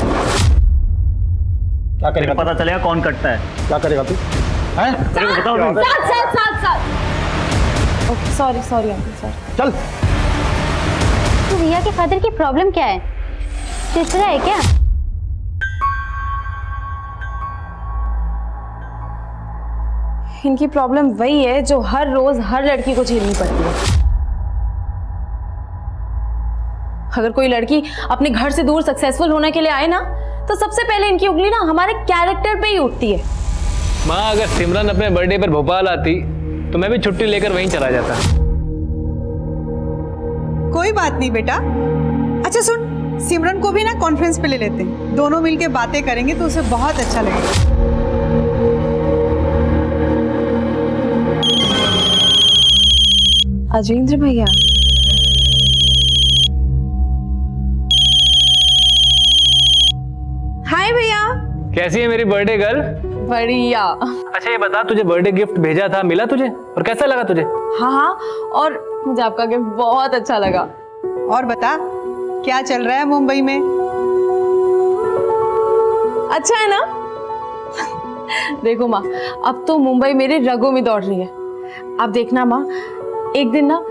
क्या करेगा? पता चलेगा कौन कटता है। क्या करेगा तू? हैं? तेरे को बताओ। Okay sorry sorry uncle sorry. चल। तो रिया के फादर की प्रॉब्लम क्या है? तीसरा है क्या? इनकी प्रॉब्लम वही है जो हर रोज हर लड़की को झेलनी पड़ती है। अगर कोई लड़की अपने घर से दूर सक्सेसफुल होने के लिए आए ना, तो सबसे पहले इनकी उंगली ना हमारे कैरेक्टर पे ही उठती है। माँ, अगर सिमरन अपने बर्थडे पर भोपाल आती तो मैं भी छुट्टी लेकर वहीं चला जाता। कोई बात नहीं बेटा। अच्छा सुन, सिमरन को भी ना कॉन्फ्रेंस पे ले लेते हैं, दोनों मिलके बातें करेंगे तो उसे बहुत अच्छा लगेगा। अजेंद्र भैया, हाय भैया। कैसी है मेरी बर्थडे गर्ल? बढ़िया। अच्छा ये बता, तुझे बर्थडे गिफ्ट भेजा था, मिला तुझे? और कैसा लगा तुझे? हाँ हाँ, और मुझे आपका गिफ्ट बहुत अच्छा लगा। और बता, क्या चल रहा है मुंबई में? अच्छा है ना? देखो माँ, अब तो मुंबई मेरे रगों में दौड़ रही है। अब देखना माँ, एक दिन ना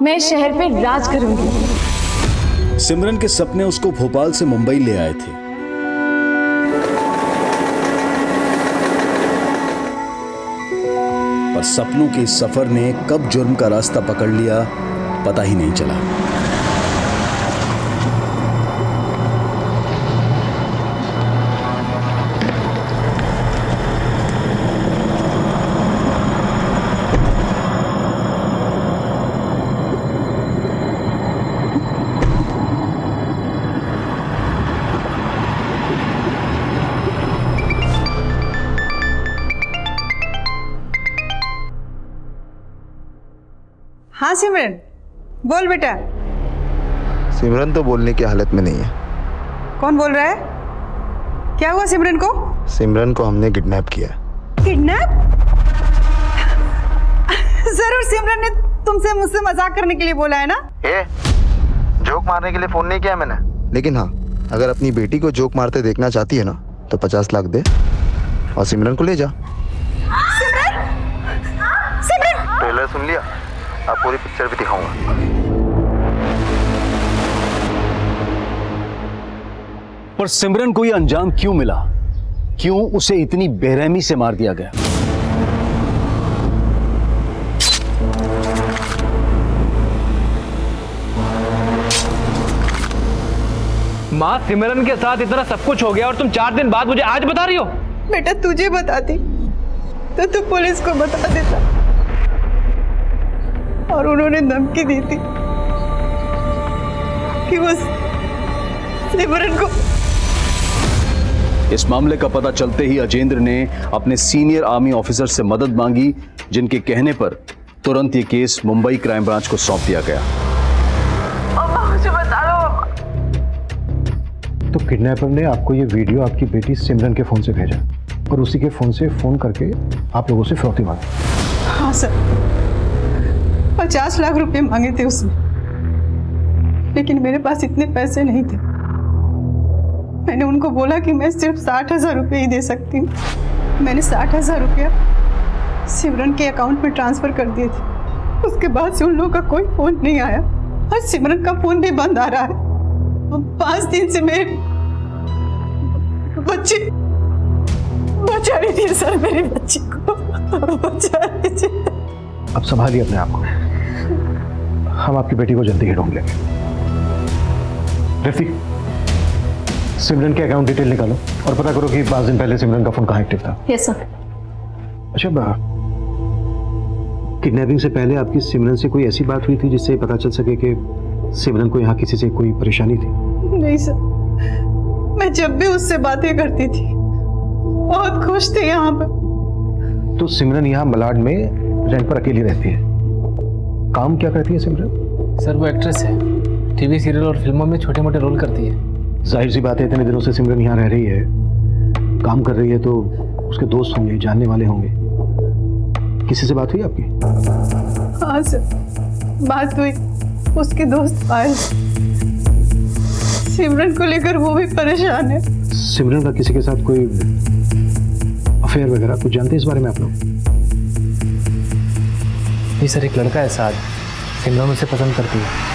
मैं इस शहर पे राज करूंगी। सिमरन के सपने उसको भोपाल से मुंबई ले आए थे। पर सपनों के इस सफर ने कब जुर्म का रास्ता पकड़ लिया, पता ही नहीं चला। हाँ सिमरन, बोल बेटा। सिमरन तो बोलने की हालत में नहीं है। कौन बोल रहा है? क्या हुआ सिमरन को? सिमरन को हमने किडनैप किया। किडनैप? जरूर सिमरन ने तुमसे मुझसे मजाक करने के लिए बोला है ना? जोक मारने के लिए फोन नहीं किया मैंने। लेकिन हाँ, अगर अपनी बेटी को जोक मारते देखना चाहती है ना, तो 50 लाख दे और सिमरन को ले जा। सिमरन! सिमरन! ट्रेलर सुन लिया? आप पूरी पिक्चर भी दिखाऊंगा। पर सिमरन को यह अंजाम क्यों मिला? क्यों उसे इतनी बेरहमी से मार दिया गया? माँ, सिमरन के साथ इतना सब कुछ हो गया और तुम 4 दिन बाद मुझे आज बता रही हो? बेटा तुझे बताती तो तू पुलिस को बता देता, और उन्होंने धमकी दी थी कि वो सिमरन को। इस मामले का पता चलते ही अजेंद्र ने अपने सीनियर आर्मी ऑफिसर से मदद मांगी, जिनके कहने पर तुरंत ये केस मुंबई क्राइम ब्रांच को सौंप दिया गया। मुझे बता दो। तो किडनैपर ने आपको ये वीडियो आपकी बेटी सिमरन के फोन से भेजा और उसी के फोन से फोन करके आप लोगों से फिरौती मांगी? हाँ सर, 50 लाख रुपए मांगे थे उसने, लेकिन मेरे पास इतने पैसे नहीं थे। मैंने उनको बोला कि मैं सिर्फ 60,000 रुपये ही दे सकती हूँ। मैंने 60,000 रुपया सिमरन के अकाउंट में ट्रांसफर कर दिए थे। उसके बाद से उन लोगों का कोई फोन नहीं आया और सिमरन का फोन भी बंद आ रहा है। 5 दिन से मेरे बच्चे बचा लीजिए सर, मेरे बच्चे को बचा लीजिए। अब संभालिए अपने आप को, हम आपकी बेटी को जल्दी ही ढूंढ लेंगे। रफीक, सिमरन के अकाउंट डिटेल निकालो और पता करो कि 5 दिन पहले सिमरन का फोन कहाँ एक्टिव था। Yes sir. अच्छा, किडनैपिंग से पहले आपकी सिमरन से कोई ऐसी बात हुई थी जिससे पता चल सके कि सिमरन को यहाँ किसी से कोई परेशानी थी? नहीं सर, मैं जब भी उससे बातें करती थी बहुत खुश थे यहाँ पर। तो सिमरन यहाँ मलाड में रेंट पर अकेली रहती है। काम क्या करती है सिमरन? सर वो एक्ट्रेस है, टीवी सीरियल और फिल्मों में छोटे मोटे रोल करती है। जाहिर सी बात है, इतने दिनों से सिमरन यहाँ रह रही है, काम कर रही है, तो उसके दोस्त होंगे, जानने वाले होंगे। किसी से बात हुई आपकी? हाँ सर, बात हुई। उसके दोस्त पायल, सिमरन को लेकर वो भी परेशान है। सिमरन का किसी के साथ कोई अफेयर वगैरह कुछ जानते हैं इस बारे में आप लोग? जी सर, एक लड़का है साथ, सिमरन उसे पसंद करती है।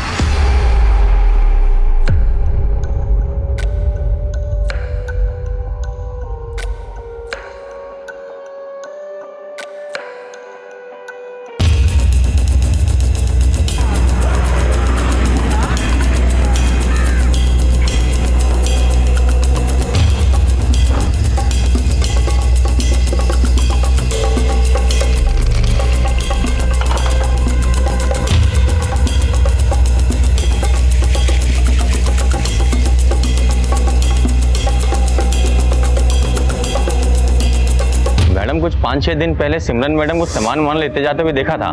कुछ 5-6 दिन पहले सिमरन मैडम को सामान लेते जाते हुए देखा था।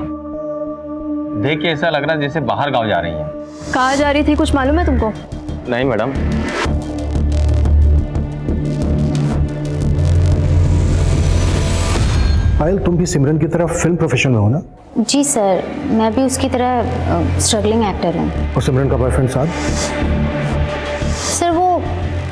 देख के ऐसा लग रहा है जैसे बाहर गांव जा रही हैं। कहाँ जा रही थी, कुछ मालूम है तुमको? नहीं मैडम। पायल, तुम भी सिमरन की तरह फिल्म प्रोफेशन में हो ना? जी सर, मैं भी उसकी तरह स्ट्रगलिंग एक्टर हूँ। और सिमरन का बॉयफ्रेंड साथ? सर वो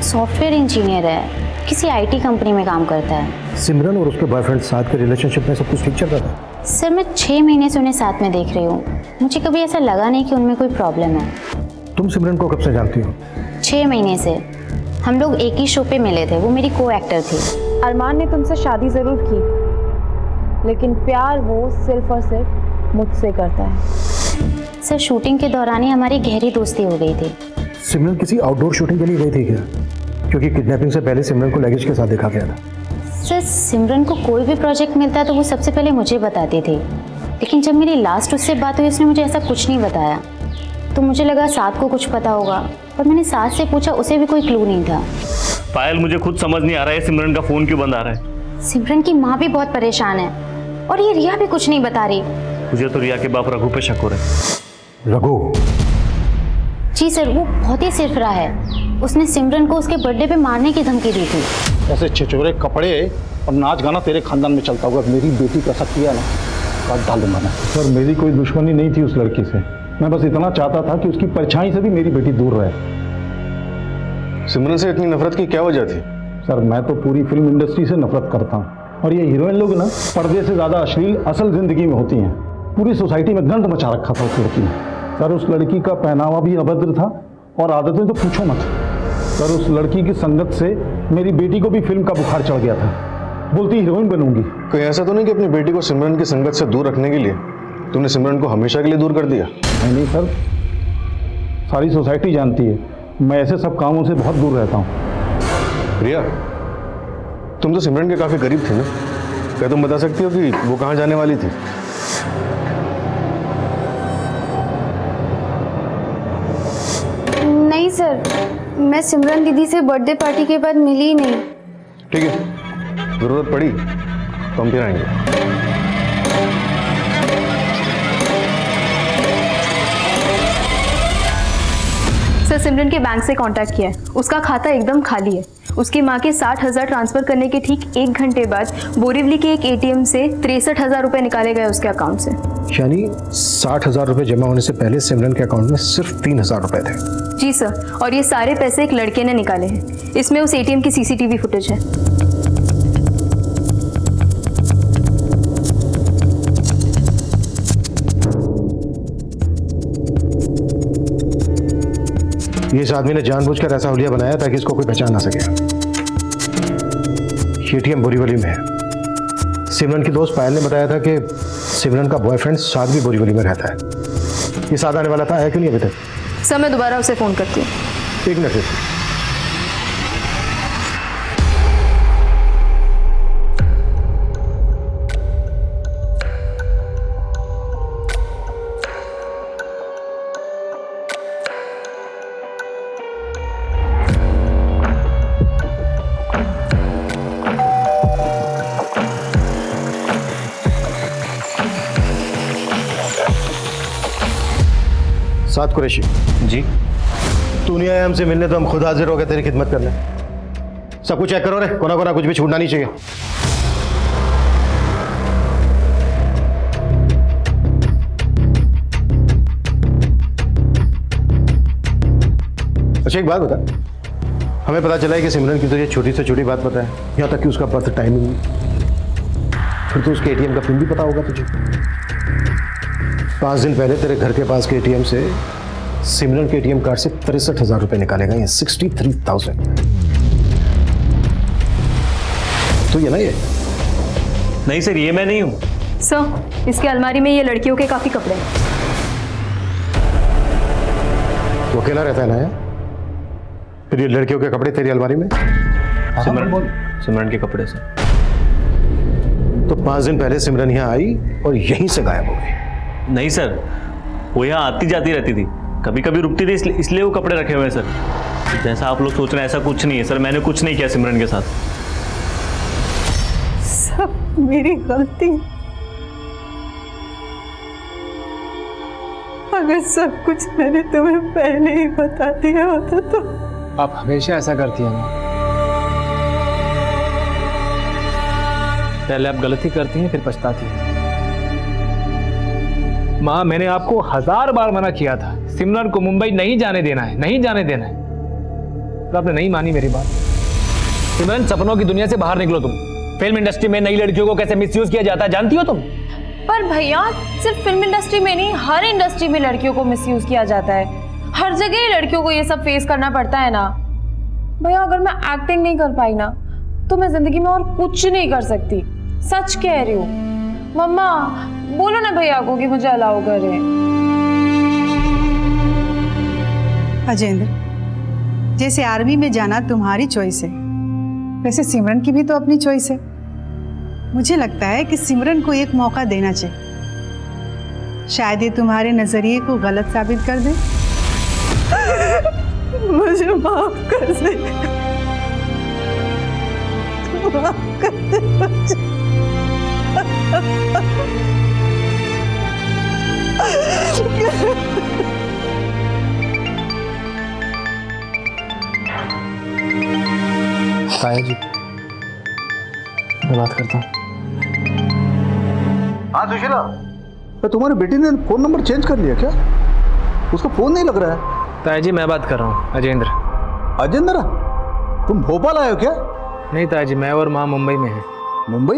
सॉफ्टवेयर इंजीनियर है, किसी आईटी कंपनी में काम करता है। सिमरन और उसके बॉयफ्रेंड साथ के रिलेशनशिप में सब कुछ ठीक चल रहा था? सर मैं 6 महीने से उन्हें साथ में देख रही हूँ, मुझे कभी ऐसा लगा नहीं कि उनमें कोई प्रॉब्लम है। तुम सिमरन को कब से जानती हो? 6 महीने से। हम लोग एक ही शो पे मिले थे, वो मेरी को एक्टर थी। अरमान ने तुमसे शादी जरूर की, लेकिन प्यार वो सिर्फ और सिर्फ मुझसे करता है। सर शूटिंग के दौरान ही हमारी गहरी दोस्ती हो गई थी। सिमरन किसी आउटडोर शूटिंग के लिए गई थी क्या? क्योंकि किडनैपिंग से पहले सिमरन को लगेज के साथ देखा गया था। सर सिमरन को कोई भी प्रोजेक्ट मिलता तो वो सबसे पहले मुझे बताती थी, लेकिन जब मेरी लास्ट उससे बात हुई उसने मुझे ऐसा कुछ नहीं बताया। तो मुझे लगा साथ को कुछ पता होगा, पर मैंने साथ से पूछा, उसे भी कोई क्लू नहीं था। पायल, मुझे खुद समझ नहीं आ रहा है सिमरन का फोन क्यों बंद आ रहा है। सिमरन की माँ भी बहुत परेशान है और ये रिया भी कुछ नहीं बता रही। मुझे तो रिया के बाप रघु पे शक हो रहा है। रघु? जी सर, वो बहुत ही सिरफिरा है। उसने सिमरन को उसके बर्थडे पे मारने की धमकी दी थी। ऐसे छिछोरे कपड़े और नाच गाना तेरे खानदान में चलता होगा, मेरी बेटी का शक किया ना, काट डालूंगा मैं। सर मेरी कोई दुश्मनी नहीं थी उस लड़की से, मैं बस इतना चाहता था कि उसकी परछाई से भी मेरी बेटी दूर रहे। सिमरन से इतनी नफरत की क्या वजह थी? सर मैं तो पूरी फिल्म इंडस्ट्री से नफरत करता हूँ, और ये हीरोइन लोग ना पर्दे से ज़्यादा अश्लील असल जिंदगी में होती हैं। पूरी सोसाइटी में गंद मचा रखा था उस लड़की ने। सर उस लड़की का पहनावा भी अभद्र था और आदतें तो पूछो मत। सर उस लड़की की संगत से मेरी बेटी को भी फिल्म का बुखार चढ़ गया था, बोलती हीरोइन बनूंगी। कोई ऐसा तो नहीं कि अपनी बेटी को सिमरन की संगत से दूर रखने के लिए तुमने सिमरन को हमेशा के लिए दूर कर दिया? नहीं सर, सारी सोसाइटी जानती है मैं ऐसे सब कामों से बहुत दूर रहता हूँ। रिया, तुम तो सिमरन के काफ़ी करीब थे ना, क्या तुम बता सकती हो कि वो कहाँ जाने वाली थी? नहीं सर, मैं सिमरन दीदी से बर्थडे पार्टी के बाद मिली ही नहीं। ठीक है, ज़रूरत पड़ी तो हम फिर आएंगे। सर सिमरन के बैंक से कांटेक्ट किया है, उसका खाता एकदम खाली है। उसकी माँ के 60,000 ट्रांसफर करने के ठीक 1 घंटे बाद बोरीवली के एक एटीएम से 63,000 रुपए निकाले गए उसके अकाउंट से। यानी 60,000 रुपए जमा होने से पहले सिमरन के अकाउंट में सिर्फ 3,000 रुपए थे। जी सर, और ये सारे पैसे एक लड़के ने निकाले हैं। इसमें उस एटीएम की सीसीटीवी फुटेज है। ये इस आदमी ने जानबूझकर ऐसा हुलिया बनाया ताकि इसको कोई पहचान ना सके। एटीएम बोरीवली में है। सिमरन की दोस्त पायल ने बताया था कि सिमरन का बॉयफ्रेंड साद भी बोरीवली में रहता है। ये साद आने वाला था, है क्यों नहीं अभी तक? सर मैं दोबारा उसे फोन करती हूँ। 1 मिनट। साद कुरैशी जी। तू नहीं आया हमसे मिलने तो हम खुद हाजिर हो गए तेरी खिदमत करने। सब कुछ चेक करो रे, कोना कोना कुछ भी छूटना नहीं चाहिए। अच्छा एक बात बता, हमें पता चला है कि सिमरन की तो ये छोटी से छोटी बात पता है, यहाँ तक कि उसका बर्थ टाइमिंग, फिर तो उसके एटीएम का पिन भी पता होगा तुझे। 5 दिन पहले तेरे घर के पास के एटीएम से सिमरन के एटीएम कार्ड से 63,000 रुपए निकाले गए, 63,000। तो ये ना ये नहीं सर, ये मैं नहीं हूँ सर। इसके अलमारी में ये लड़कियों के काफ़ी कपड़े हैं। वो अकेला रहता है ना यार, फिर ये लड़कियों के कपड़े तेरी अलमारी में? सिमरन के कपड़े से। तो 5 दिन पहले सिमरन यहाँ आई और यहीं से गायब हो गई। नहीं सर, वो यहाँ आती जाती रहती थी, कभी कभी रुकती थी, इसलिए वो कपड़े रखे हुए हैं सर। जैसा आप लोग सोच रहे हैं ऐसा कुछ नहीं है सर, मैंने कुछ नहीं किया सिमरन के साथ। सब मेरी गलती। अगर सब कुछ मैंने तुम्हें पहले ही बता दिया होता तो। आप हमेशा ऐसा करती हैं माँ, पहले आप गलती करती हैं फिर पछताती हैं। माँ, मैंने आपको 1000 बार मना किया था, सिमरन को मुंबई नहीं जाने देना है, नहीं जाने देना है, तो आपने नहीं मानी मेरी बात। सिमरन, सपनों की दुनिया से बाहर निकलो तुम। फिल्म इंडस्ट्री में नई लड़कियों को कैसे मिसयूज किया जाता है जानती हो तुम? पर भैया, सिर्फ फिल्म इंडस्ट्री में नहीं, हर इंडस्ट्री में लड़कियों को मिसयूज किया जाता है। हर जगह ही लड़कियों को ये सब फेस करना पड़ता है ना भैया। अगर मैं एक्टिंग नहीं कर पाई ना तो मैं जिंदगी में और कुछ नहीं कर सकती, सच कह रही हूँ। मम्मा बोलो ना भैया को कि मुझे अलाउ करें। अजेंद्र, जैसे आर्मी में जाना तुम्हारी चॉइस है, वैसे सिमरन की भी तो अपनी चॉइस है। मुझे लगता है कि सिमरन को एक मौका देना चाहिए, शायद ये तुम्हारे नजरिए को गलत साबित कर दे। मुझे माफ कर दे, माफ कर दे मुझे। ताया जी, मैं बात करता हूँ। हाँ सुशीला, तुम्हारी बेटी ने फोन नंबर चेंज कर लिया क्या? उसका फोन नहीं लग रहा है। ताया जी, मैं बात कर रहा हूँ, अजेंद्र। अजेंद्र, तुम भोपाल आए हो क्या? नहीं ताया जी, मैं और माँ मुंबई में हैं। मुंबई?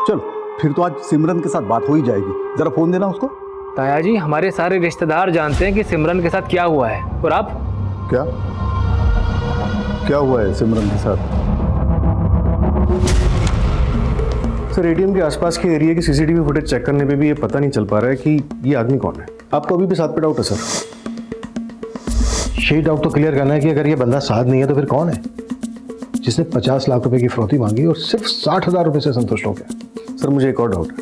चलो फिर तो आज सिमरन के साथ बात हो ही जाएगी, जरा फोन देना उसको। ताया जी, हमारे सारे रिश्तेदार जानते हैं कि सिमरन के साथ क्या हुआ है, और आप? क्या हुआ है सिमरन के साथ? सर, एटीएम के आसपास के एरिया की सीसीटीवी फुटेज चेक करने पे भी ये पता नहीं चल पा रहा है कि ये आदमी कौन है। आपको अभी भी साथ पे डाउट है सर? यही डाउट तो क्लियर करना है कि अगर ये बंदा साथ नहीं है तो फिर कौन है जिसने 50 लाख रुपए की फिरौती मांगी और सिर्फ 60,000 रुपए से संतुष्ट हो गया। सर, मुझे एक और डाउट है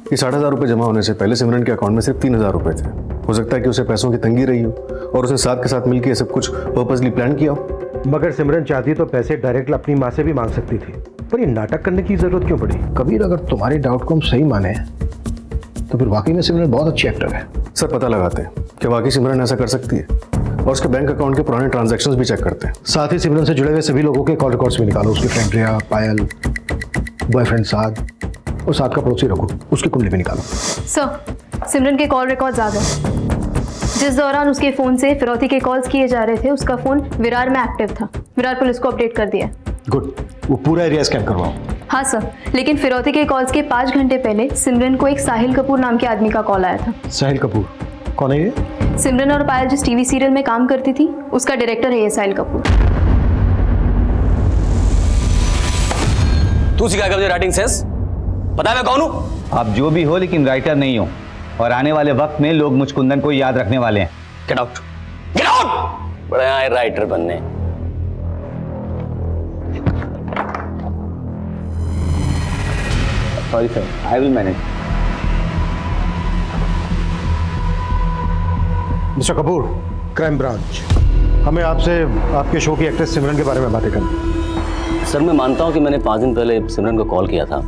कि 60,000 रुपए जमा होने से पहले सिमरन के अकाउंट में सिर्फ 3,000 रुपए थे। हो सकता है कि उसे पैसों की तंगी रही हो और उसने साथ के साथ मिलकर ये सब कुछ पर्पसली प्लान किया हो। मगर सिमरन चाहती तो पैसे डायरेक्ट अपनी माँ से भी मांग सकती थी, पर ये नाटक करने की जरूरत क्यों पड़ी? कबीर, अगर तुम्हारे डाउट को हम सही माने तो फिर वाकई में सिमरन बहुत अच्छी एक्टर है। सर, पता लगाते हैं कि वाकई सिमरन ऐसा कर सकती है और उसके बैंक अकाउंट के पुराने ट्रांजैक्शंस भी चेक करते हैं। साथ ही सिमरन से जुड़े हुए सभी लोगों के कॉल रिकॉर्ड्स भी निकालो, उसकी फ्रेंड रिया, पायल, बॉयफ्रेंड साद और साथ का पड़ोसी रघु, उसकी कुंडली भी निकालो। सर, सिमरन के कॉल रिकॉर्ड्स आ गए। जिस दौरान उसके फ़ोन से फिरौती के कॉल्स किए जा रहे थे, उसका फ़ोन विरार में एक्टिव था। विरार पुलिस को अपडेट कर दिया। गुड, वो पूरा एरिया स्कैन करवाओ। हाँ सर, लेकिन फिरौती के कॉल्स के 5 घंटे पहले सिमरन को एक साहिल कपूर नाम के आदमी का कॉल आया था। साहिल कपूर कौन है ये? सिमरन और पायल जिस टीवी सीरियल में काम करती थी, उसका डायरेक्टर है ये साहिल कपूर। तू सिखा के मुझे राइटिंग सेंस? पता है मैं कौन हूँ? आप जो भी हो, लेकिन राइटर नहीं हो, और आने वाले वक्त में लोग मुझ कुंदन को याद रखने वाले हैं। Get out, get out. बड़े आए राइटर बनने। Sorry sir, I will manage. Mister Kapoor, crime branch, हमें आपसे आपके शो की एक्ट्रेस सिमरन के बारे में बातें करनी। सर, मैं मानता हूँ कि मैंने 5 दिन पहले सिमरन को कॉल किया था,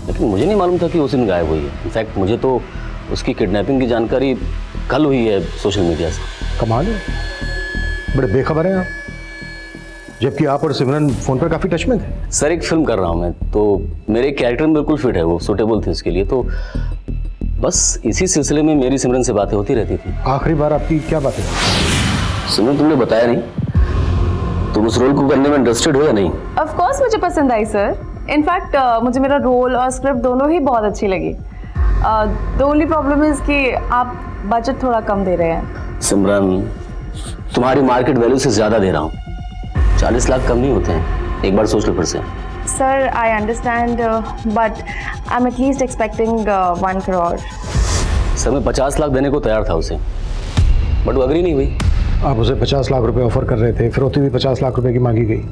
लेकिन मुझे नहीं मालूम था कि उस दिन गायब हुई है। इनफैक्ट मुझे तो उसकी किडनैपिंग की जानकारी कल हुई है सोशल मीडिया से। कमाल है, बड़े बेखबर हैं आप, जबकि आप और सिमरन फोन पर काफी टच में थे। सर, एक फिल्म कर रहा हूँ मैं, तो मेरे कैरेक्टर में बिल्कुल फिट है, वो सूटेबल थी उसके लिए, तो बस इसी सिलसिले में मेरी सिमरन से बातें होती रहती थी। आखिरी बार आपकी क्या बातें? सिमरन तुमने बताया नहीं, तुम उस रोल को करने में इंटरेस्टेड हो या नहीं? ऑफ कोर्स मुझे पसंद आई सर। इनफैक्ट मुझे मेरा रोल और स्क्रिप्ट दोनों ही बहुत अच्छी लगी। द ओनली प्रॉब्लम इज कि आप बजट थोड़ा कम दे रहे हैं। सिमरन, तुम्हारी मार्केट वैल्यू से ज्यादा दे रहा हूँ। 40 लाख कम नहीं होते हैं, एक बार सोच लो फिर से। Sir I understand but I am at least expecting 1 crore. Sir मैं 50 लाख देने को तैयार था उसे, बट वो अग्री नहीं हुई। आप उसे 50 लाख रुपए ऑफर कर रहे थे, फिरौती भी 50 लाख रुपए की मांगी गई।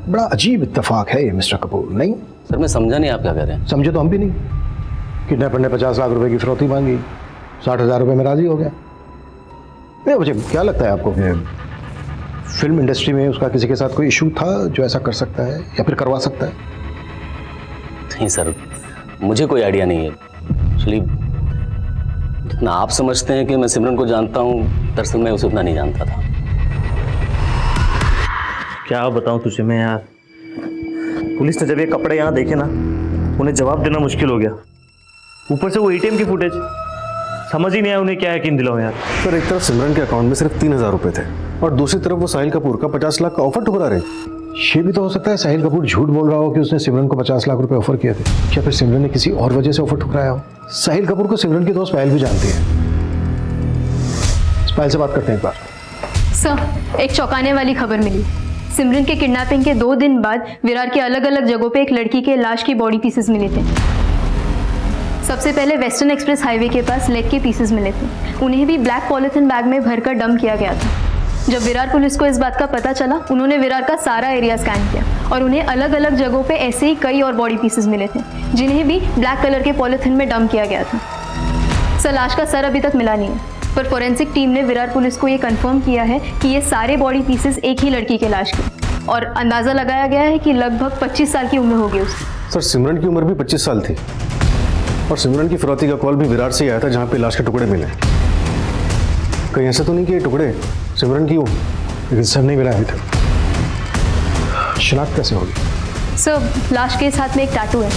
बड़ा अजीब इत्तेफाक है ये मिस्टर कपूर, नहीं? सर मैं समझा नहीं आप क्या कह रहे हैं। समझे तो हम भी नहीं। किडनैपर ने 50 लाख रुपए की फिरौती मांगी, 60,000 रुपए में राजी हो गया। नहीं, मुझे क्या लगता है आपको कि फिल्म इंडस्ट्री में उसका किसी के साथ कोई इशू था जो ऐसा कर सकता है या फिर करवा सकता है? नहीं सर, मुझे कोई आइडिया नहीं है। एक्चुअली जितना आप समझते हैं कि मैं सिमरन को जानता हूँ, दरअसल मैं उसे उतना नहीं जानता था। क्या बताऊं तुझे मैं यार, पुलिस ने जब ये कपड़े यहाँ देखे ना, उन्हें जवाब देना मुश्किल हो गया। ऊपर से वो ATM की फुटेज, समझ ही नहीं आया उन्हें क्या यकीन दिलाऊं यार। सर एक तरफ सिमरन के अकाउंट में सिर्फ 3,000 रुपए थे और दूसरी तरफ वो साहिल कपूर का 50 लाख का ऑफर ठुकरा रहे। ये भी तो हो सकता है साहिल कपूर झूठ बोल रहा हो कि उसने सिमरन को 50 लाख रुपए ऑफर किए थे, या फिर सिमरन ने किसी और वजह से ऑफर ठुकराया हो। साहिल कपूर को सिमरन की दोस्त पायल भी जानती है। पायल से बात करते हैं एक बार। सर एक चौंकाने वाली खबर मिली। सिमरन के किडनैपिंग के 2 दिन बाद विरार के अलग अलग जगहों पे एक लड़की के लाश के बॉडी पीसेस मिले थे। सबसे पहले वेस्टर्न एक्सप्रेस हाईवे के पास लेग के पीसेस मिले थे। उन्हें भी ब्लैक पॉलिथीन बैग में भरकर डंप किया गया था। जब विरार पुलिस को इस बात का पता चला, उन्होंने विरार का सारा एरिया स्कैन किया और उन्हें अलग अलग जगहों पे ऐसे ही कई और बॉडी पीसेस मिले थे, जिन्हें भी ब्लैक कलर के पॉलिथीन में डंप किया गया था। सर लाश का सर अभी तक मिला नहीं है, पर फोरेंसिक टीम ने विरार पुलिस को ये कंफर्म किया है कि ये सारे बॉडी पीसेस एक ही लड़की के लाश के, और अंदाजा लगाया गया है कि लगभग 25 साल की उम्र होगी उसकी। सर सिमरन की उम्र भी 25 साल थी और सिमरन की फिरौती का कॉल भी विरार से ही आया था, जहाँ पे लाश के टुकड़े मिले। कहीं ऐसा तो नहीं कि ये टुकड़े सिमरन की हो, लेकिन सर नहीं मिला अभी तक। शिनाख्त कैसे होगी? सर लाश के साथ में एक टैटू है।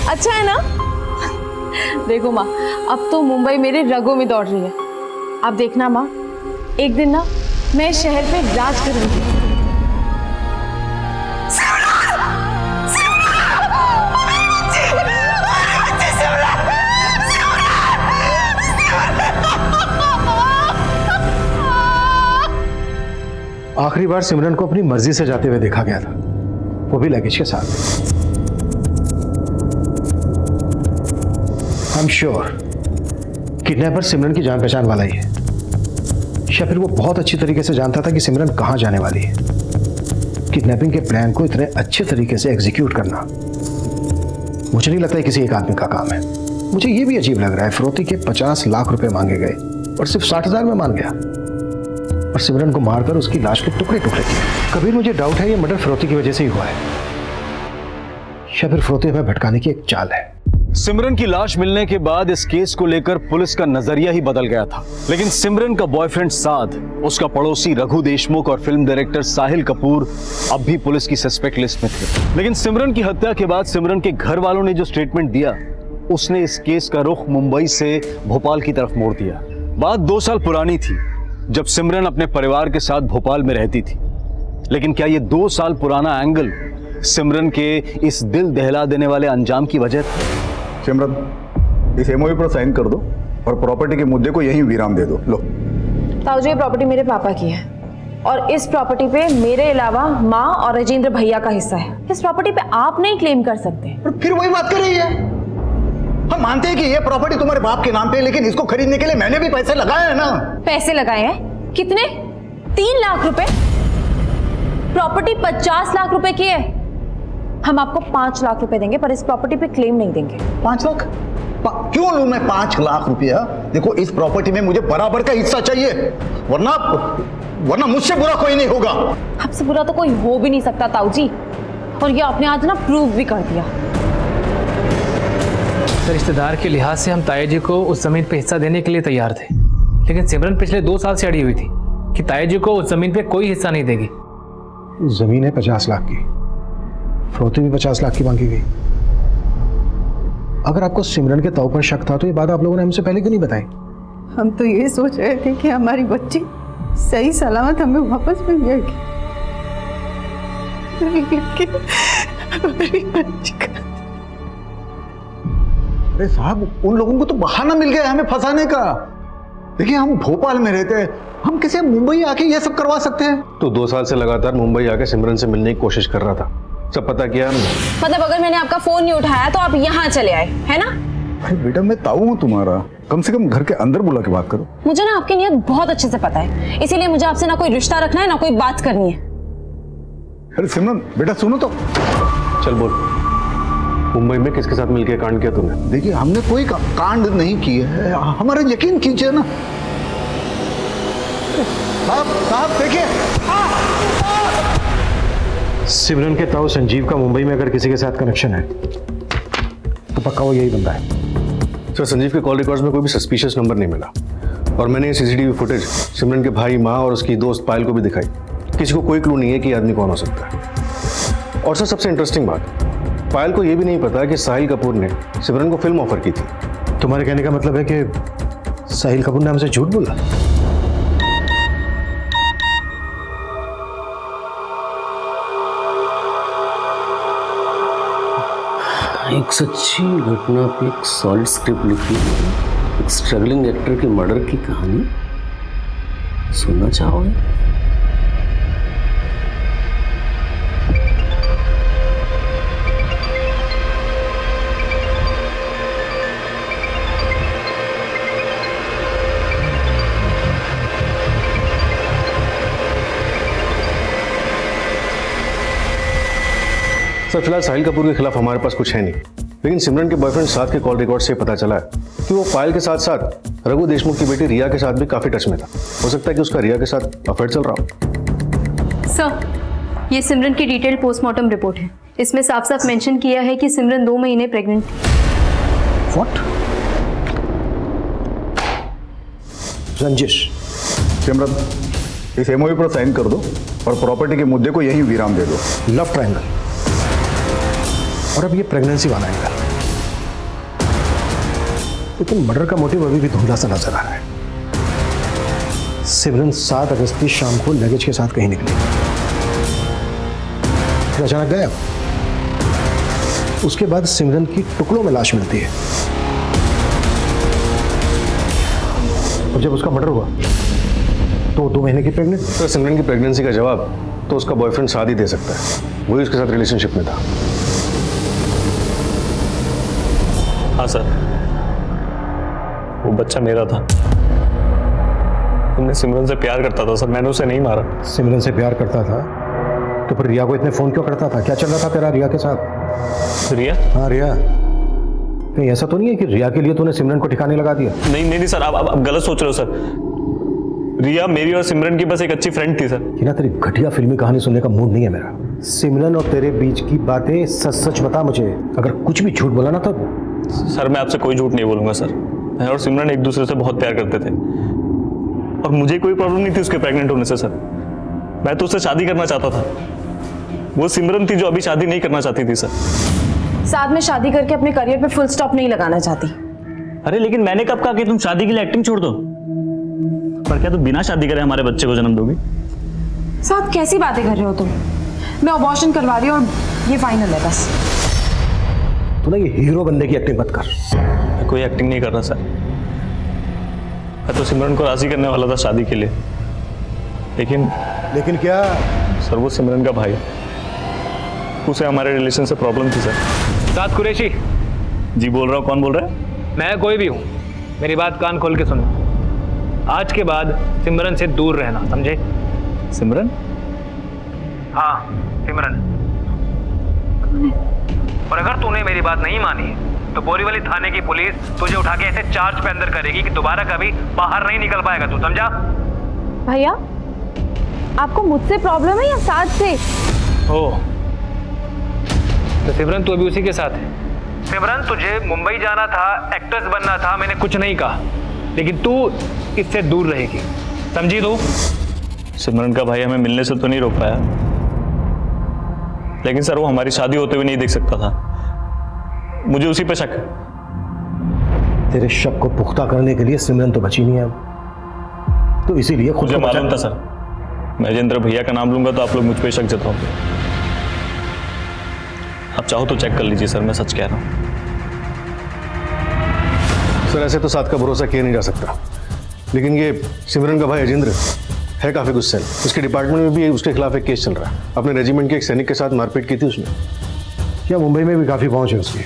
अच्छा है ना? देखो माँ, अब तो मुंबई मेरे रगों में दौड़ रही है। आप देखना माँ, एक दिन ना मैं शहर पे राज करूंगी। आखिरी बार सिमरन को अपनी मर्जी से जाते हुए देखा गया था, वो भी लगेज के साथ। आई एम श्योर किडनैपर सिमरन की जान पहचान वाला ही है, या फिर वो बहुत अच्छी तरीके से जानता था कि सिमरन कहां जाने वाली है। किडनैपिंग के प्लान को इतने अच्छे तरीके से एग्जीक्यूट करना मुझे नहीं लगता है किसी एक आदमी का काम है। मुझे ये भी अजीब लग रहा है, फिरौती के 50 लाख रुपए मांगे गए और सिर्फ 60,000 में मान गया, और सिमरन को मारकर उसकी लाश के टुकड़े टुकड़े किए। कबीर मुझे डाउट है ये मर्डर फिरौती की वजह से ही हुआ है, या फिर फिरौती हमें भटकाने की एक चाल है। सिमरन की लाश मिलने के बाद इस केस को लेकर पुलिस का नजरिया ही बदल गया था, लेकिन सिमरन का बॉयफ्रेंड साद, उसका पड़ोसी रघु देशमुख और फिल्म डायरेक्टर साहिल कपूर अब भी पुलिस की सस्पेक्ट लिस्ट में थे। लेकिन सिमरन की हत्या के बाद सिमरन के घर वालों ने जो स्टेटमेंट दिया, उसने इस केस का रुख मुंबई से भोपाल की तरफ मोड़ दिया। बात 2 साल पुरानी थी, जब सिमरन अपने परिवार के साथ भोपाल में रहती थी। लेकिन क्या ये 2 साल पुराना एंगल सिमरन के इस दिल दहला देने वाले अंजाम की वजह था? सिमरन, इस एमओयू पर साइन कर दो और प्रॉपर्टी के मुद्दे को यहीं विराम दे दो। लो ताऊजी, ये प्रॉपर्टी मेरे पापा की है और इस प्रॉपर्टी पे मेरे अलावा माँ और राजेंद्र भैया का हिस्सा है। इस प्रॉपर्टी पे आप नहीं क्लेम कर सकते। फिर वही बात कर रही है। हम मानते हैं कि ये प्रॉपर्टी तुम्हारे बाप के नाम पे है, लेकिन इसको खरीदने के लिए मैंने भी पैसे लगाए हैं ना। पैसे लगाए हैं? कितने? 3 लाख रुपए। प्रॉपर्टी 50 लाख रुपए की है। हम आपको 5 लाख रुपए देंगे, पर इस प्रॉपर्टी पे क्लेम नहीं देंगे। 5 लाख? क्यों लूं मैं 5 लाख रुपया? देखो, इस प्रॉपर्टी में मुझे बराबर का हिस्सा चाहिए, वरना मुझसे बुरा कोई नहीं होगा। आपसे बुरा तो कोई हो भी नहीं सकता ताऊ जी, और ये आपने आज ना प्रूव भी कर दिया। सर रिश्तेदार के लिहाज से हम ताया जी को उस जमीन पे हिस्सा देने के लिए तैयार थे, लेकिन सिमरन पिछले 2 साल से अड़ी हुई थी कि ताया जी को उस जमीन पे कोई हिस्सा नहीं देगी। जमीन है 50 लाख की, फरोती भी 50 लाख की मांगी गई। अगर आपको सिमरन के ताऊ पर शक था तो ये बात आप लोगों ने हमसे पहले क्यों नहीं बताई? हम तो ये सोच रहे थे कि हमारी बच्ची सही सलामत हमें वापस मिल जाएगी। अरे साहब, उन लोगों को तो बहाना मिल गया हमें फंसाने का। देखिए, हम भोपाल में रहते हैं, हम कैसे मुंबई आके ये सब करवा सकते हैं? तो 2 साल से लगातार मुंबई आके सिमरन से मिलने की कोशिश कर रहा था, सब पता किया हमने। मतलब अगर मैंने आपका फोन नहीं उठाया तो आप यहाँ चले आए, है ना? अरे बेटा, मैं ताऊ हूँ तुम्हारा, कम से कम घर के अंदर बुला के बात करो। मुझे ना आपकी नीयत बहुत अच्छे से पता है, इसीलिए मुझे आपसे ना कोई रिश्ता रखना है ना कोई बात करनी है। अरे सिमरन बेटा, सुनो तो। चल बोल, मुंबई में किसके साथ मिलकर कांड किया तुमने? देखिए, हमने कोई कांड नहीं किया है, हमारा यकीन कीजिए ना। साहब देखिए, सिमरन के ताऊ संजीव का मुंबई में अगर किसी के साथ कनेक्शन है तो पक्का वो यही बंदा है। सर, संजीव के कॉल रिकॉर्ड्स में कोई भी सस्पिशियस नंबर नहीं मिला और मैंने ये सीसीटीवी फुटेज सिमरन के भाई, माँ और उसकी दोस्त पायल को भी दिखाई। किसी को कोई क्लू नहीं है कि ये आदमी कौन हो सकता है। और सर, सबसे इंटरेस्टिंग बात, पायल को यह भी नहीं पता कि साहिल कपूर ने सिमरन को फिल्म ऑफर की थी। तुम्हारे कहने का मतलब है कि साहिल कपूर ने हमसे झूठ बोला? एक सच्ची घटना पे एक सॉलिड स्क्रिप्ट लिखी, एक स्ट्रगलिंग एक्टर के मर्डर की कहानी सुनना चाहोगे? सर, फिलहाल साहिल कपूर के खिलाफ हमारे पास कुछ है नहीं, लेकिन सिमरन के बॉयफ्रेंड साथ के कॉल रिकॉर्ड से पता चला है कि वो पायल के साथ साथ रघु देशमुख की बेटी रिया के साथ भी काफी टच में था। हो सकता है कि उसका रिया के साथ अफेयर चल रहा हो। सर, ये सिमरन की डिटेल्ड पोस्टमार्टम रिपोर्ट है। इसमें साफ साफ मेंशन किया है कि सिमरन 2 महीने प्रेग्नेंट थी। व्हाट? रंजिश, सिमरन, इस एमओयू पर साइन कर दो और प्रॉपर्टी के मुद्दे को यहीं विराम दे दो। Love triangle. और अब ये प्रेगनेंसी वाला एंगल, लेकिन मर्डर का मोटिव अभी भी धुंधला सा नजर आ रहा है। सिमरन 7 अगस्त की शाम को लगेज के साथ कहीं निकली, फिर अचानक गायब। उसके बाद सिमरन की टुकड़ों में लाश मिलती है और जब उसका मर्डर हुआ तो 2 महीने की प्रेग्नेंट। तो सिमरन की प्रेगनेंसी का जवाब तो उसका बॉयफ्रेंड साथ ही दे सकता है, वही उसके साथ रिलेशनशिप में था। हाँ सर, वो बच्चा मेरा था। मैं सिमरन से प्यार करता था सर, मैंने उसे नहीं मारा। सिमरन से प्यार करता था तो फिर रिया को इतने फोन क्यों करता था? क्या चल रहा था तेरा रिया के साथ? रिया? हाँ, रिया। नहीं, ऐसा तो नहीं है कि रिया के लिए तूने सिमरन को ठिकाने लगा दिया? नहीं सर, आप गलत सोच रहे हो सर। रिया मेरी और सिमरन की बस एक अच्छी फ्रेंड थी सर। कि ना, तेरी घटिया फिल्मी कहानी सुनने का मूड नहीं है मेरा। सिमरन और तेरे बीच की बातें सच सच बता मुझे। अगर कुछ भी झूठ बोला ना तो। सर, मैं आपसे कोई झूठ नहीं बोलूंगा सर। मैं और सिमरन एक दूसरे से बहुत प्यार करते थे और मुझे कोई प्रॉब्लम नहीं थी उसके प्रेग्नेंट होने से सर। मैं तो उससे शादी करना चाहता था। वो सिमरन थी जो अभी शादी नहीं करना चाहती थी सर। साथ में शादी करके अपने करियर पे फुल स्टॉप नहीं लगाना चाहती। अरे लेकिन मैंने कब कहा कि तुम शादी के लिए एक्टिंग छोड़ दो? पर क्या तुम बिना शादी करे हमारे बच्चे को जन्म दोगी? साथ कैसी बातें कर रहे हो तुम? मैं अबॉर्शन करवा रही हूँ और ये फाइनल है बस। तू ना ये हीरो बनने की एक्टिंग मत कर। मैं कोई एक्टिंग नहीं कर रहा सर। मैं तो सिमरन को राजी करने वाला था शादी के लिए, लेकिन क्या? सर, वो सिमरन का भाई, उसे हमारे रिलेशन से प्रॉब्लम थी सर। साथ कुरैशी जी बोल रहा हूँ। कौन बोल रहा है? मैं कोई भी हूँ, मेरी बात कान खोल के सुनो। आज के बाद सिमरन से दूर रहना, समझे? सिमरन? हाँ, सिमरन। और अगर तूने मेरी बात नहीं मानी तो बोरीवली थाने की पुलिस तुझे उठा के ऐसे चार्ज पे अंदर करेगी कि दोबारा कभी बाहर नहीं निकल पाएगा तू, समझा? भैया, आपको मुझसे प्रॉब्लम है या साथ से? ओ, तो सिमरन तू अभी उसी के साथ है सिमरन, तुझे मुंबई जाना था, एक्ट्रेस बनना था, मैंने कुछ नहीं कहा, लेकिन तू इससे दूर रहेगी, समझी तू? सिमरन का भाई हमें मिलने से तो नहीं रोक पाया, लेकिन सर वो हमारी शादी होते हुए नहीं देख सकता था। मुझे उसी पे शक है। तेरे शक को पुख्ता करने के लिए सिमरन तो बची नहीं है अब, तो इसीलिए खुद मुझे को मालूम था सर, मैं राजेंद्र भैया का नाम लूंगा तो आप लोग मुझ पे शक जताओगे। आप चाहो तो चेक कर लीजिए सर, मैं सच कह रहा हूँ। सर ऐसे तो साथ का भरोसा किया नहीं जा सकता, लेकिन ये सिमरन का भाई राजेंद्र है काफी गुस्सैल। उसके डिपार्टमेंट में भी उसके खिलाफ एक केस चल रहा है। अपने रेजिमेंट के एक सैनिक के साथ मारपीट की थी उसने। क्या मुंबई में भी काफी पहुंच है उसकी।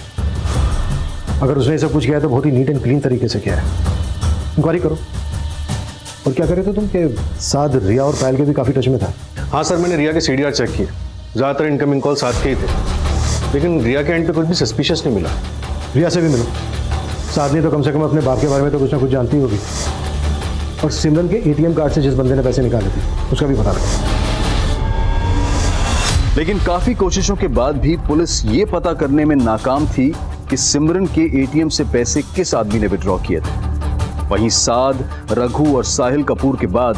अगर उसने सब कुछ किया है तो बहुत ही नीट एंड क्लीन तरीके से किया है। इंक्वायरी करो। और क्या करे थे तुम कि साथ रिया और पायल के भी काफी टच में था? हाँ सर, मैंने रिया के CDR चेक किए, ज्यादातर इनकमिंग कॉल साथ के ही थे, लेकिन रिया के एंड पे कुछ भी सस्पिशियस नहीं मिला। रिया से भी मिलो, साथ नहीं तो कम से कम अपने बाप के बारे में तो कुछ ना कुछ जानती होगी। और सिमरन के ATM कार्ड से जिस बंदे ने पैसे निकाले थे उसका भी पता लगा। लेकिन काफी कोशिशों के बाद भी पुलिस ये पता करने में नाकाम थी कि सिमरन के ATM से पैसे किस आदमी ने विड्रॉ किए थे। वहीं साद, रघु और साहिल कपूर के बाद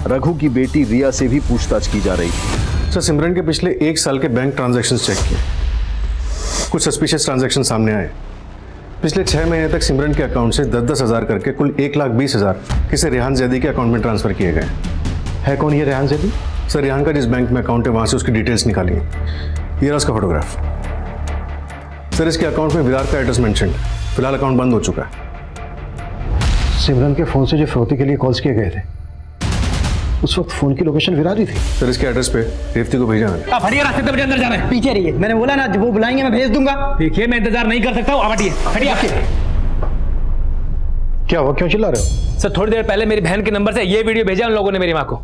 रघु की बेटी रिया से भी पूछताछ की जा रही थी। सर सिमरन के पिछले 1 साल के बैंक ट्रांजैक्शंस चेक किए, कुछ सस्पिशियस ट्रांजैक्शन सामने आए। पिछले 6 महीने तक सिमरन के अकाउंट से 10-10 हज़ार करके कुल 1,20,000 किसी रेहान जैदी के अकाउंट में ट्रांसफर किए गए। है कौन ये रेहान जैदी? सर रेहान का जिस बैंक में अकाउंट है वहां से उसकी डिटेल्स निकाली है। ये रहा उसका फोटोग्राफ। सर इसके अकाउंट में विरार का एड्रेस मेंशन, फिलहाल अकाउंट बंद हो चुका है। सिमरन के फोन से जो फिरौती के लिए कॉल्स किए गए थे उस वक्त फोन की लोकेशन विरार ही थी। सर इसके एड्रेस पे रेवती को भेजा मैंने। आप हटिए, रास्ते पे मुझे अंदर जाना है। पीछे रहिए, मैंने बोला ना वो बुलाएंगे मैं भेज दूंगा। देखिए मैं इंतजार नहीं कर सकता हूँ, आप हटिए, हटिए आपके। क्या हुआ, क्यों चिल्ला रहे हो? सर थोड़ी देर पहले मेरी बहन के नंबर से ये वीडियो भेजा उन लोगों ने मेरी माँ को।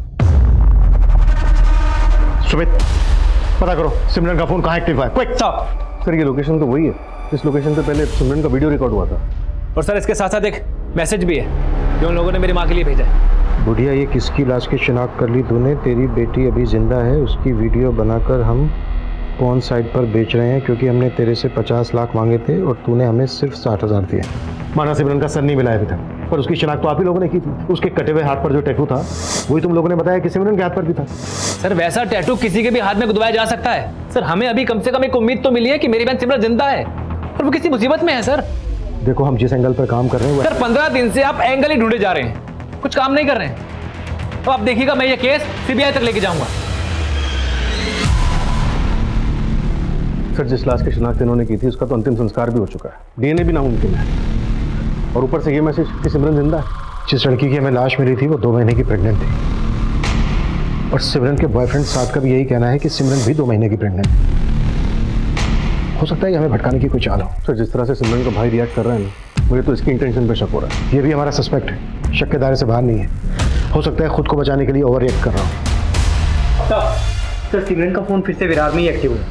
सुमित पता करो सिमरन का फोन कहाँ एक्टिव है, क्विक। सर ये लोकेशन तो वही है, इस लोकेशन पे पहले सिमरन का वीडियो रिकॉर्ड हुआ था। और सर इसके साथ साथ एक मैसेज भी है जो उन लोगों ने मेरी माँ के लिए भेजा है। बुढ़िया ये किसकी लाश की शिनाख्त कर ली तूने? तेरी बेटी अभी जिंदा है, उसकी वीडियो बनाकर हम पॉर्न साइट पर बेच रहे हैं क्योंकि हमने तेरे से 50 लाख मांगे थे और तूने हमें सिर्फ 60,000 दिए। माना सिमरन का सर नहीं मिला अभी तक, पर उसकी शिनाख्त तो आप ही लोगों ने की थी। उसके कटे हुए हाथ पर जो टैटू था वही तुम लोगों ने बताया कि सिमरन के हाथ पर भी था। सर वैसा टैटू किसी के भी हाथ में गुदवाया जा सकता है। सर हमें अभी कम से कम एक उम्मीद तो मिली है कि मेरी बहन सिमरन जिंदा है और वो किसी मुसीबत में है। सर देखो हम जिस एंगल पर काम कर रहे हैं सर 15 दिन से आप एंगल ही ढूंढे जा रहे हैं, कुछ काम नहीं कर रहे हैं। तो आप देखिएगा मैं ये केस CBI तक लेके जाऊंगा। सर जिस लाश की शिनाख्त इन्होंने की थी उसका तो अंतिम संस्कार भी हो चुका है, DNA भी नामुमकिन है, और ऊपर से ये मैसेज कि सिमरन जिंदा है। जिस लड़की की हमें लाश मिली थी वो 2 महीने की प्रेग्नेंट थी, और सिमरन के बॉयफ्रेंड साथ का भी यही कहना है कि सिमरन भी 2 महीने की प्रेग्नेंट है। हो सकता है कि हमें भटकाने की कोई चाल हो। सर जिस तरह से सिमरन का भाई रिएक्ट कर रहा है ना, मुझे तो इसकी इंटेंशन पे शक हो रहा है। ये भी हमारा सस्पेक्ट है, शक के दायरे से बाहर नहीं है। हो सकता है खुद को बचाने के लिए ओवर रिएक्ट कर रहा हूँ। सर सिमरन का फोन फिर से विरार में ही एक्टिव है।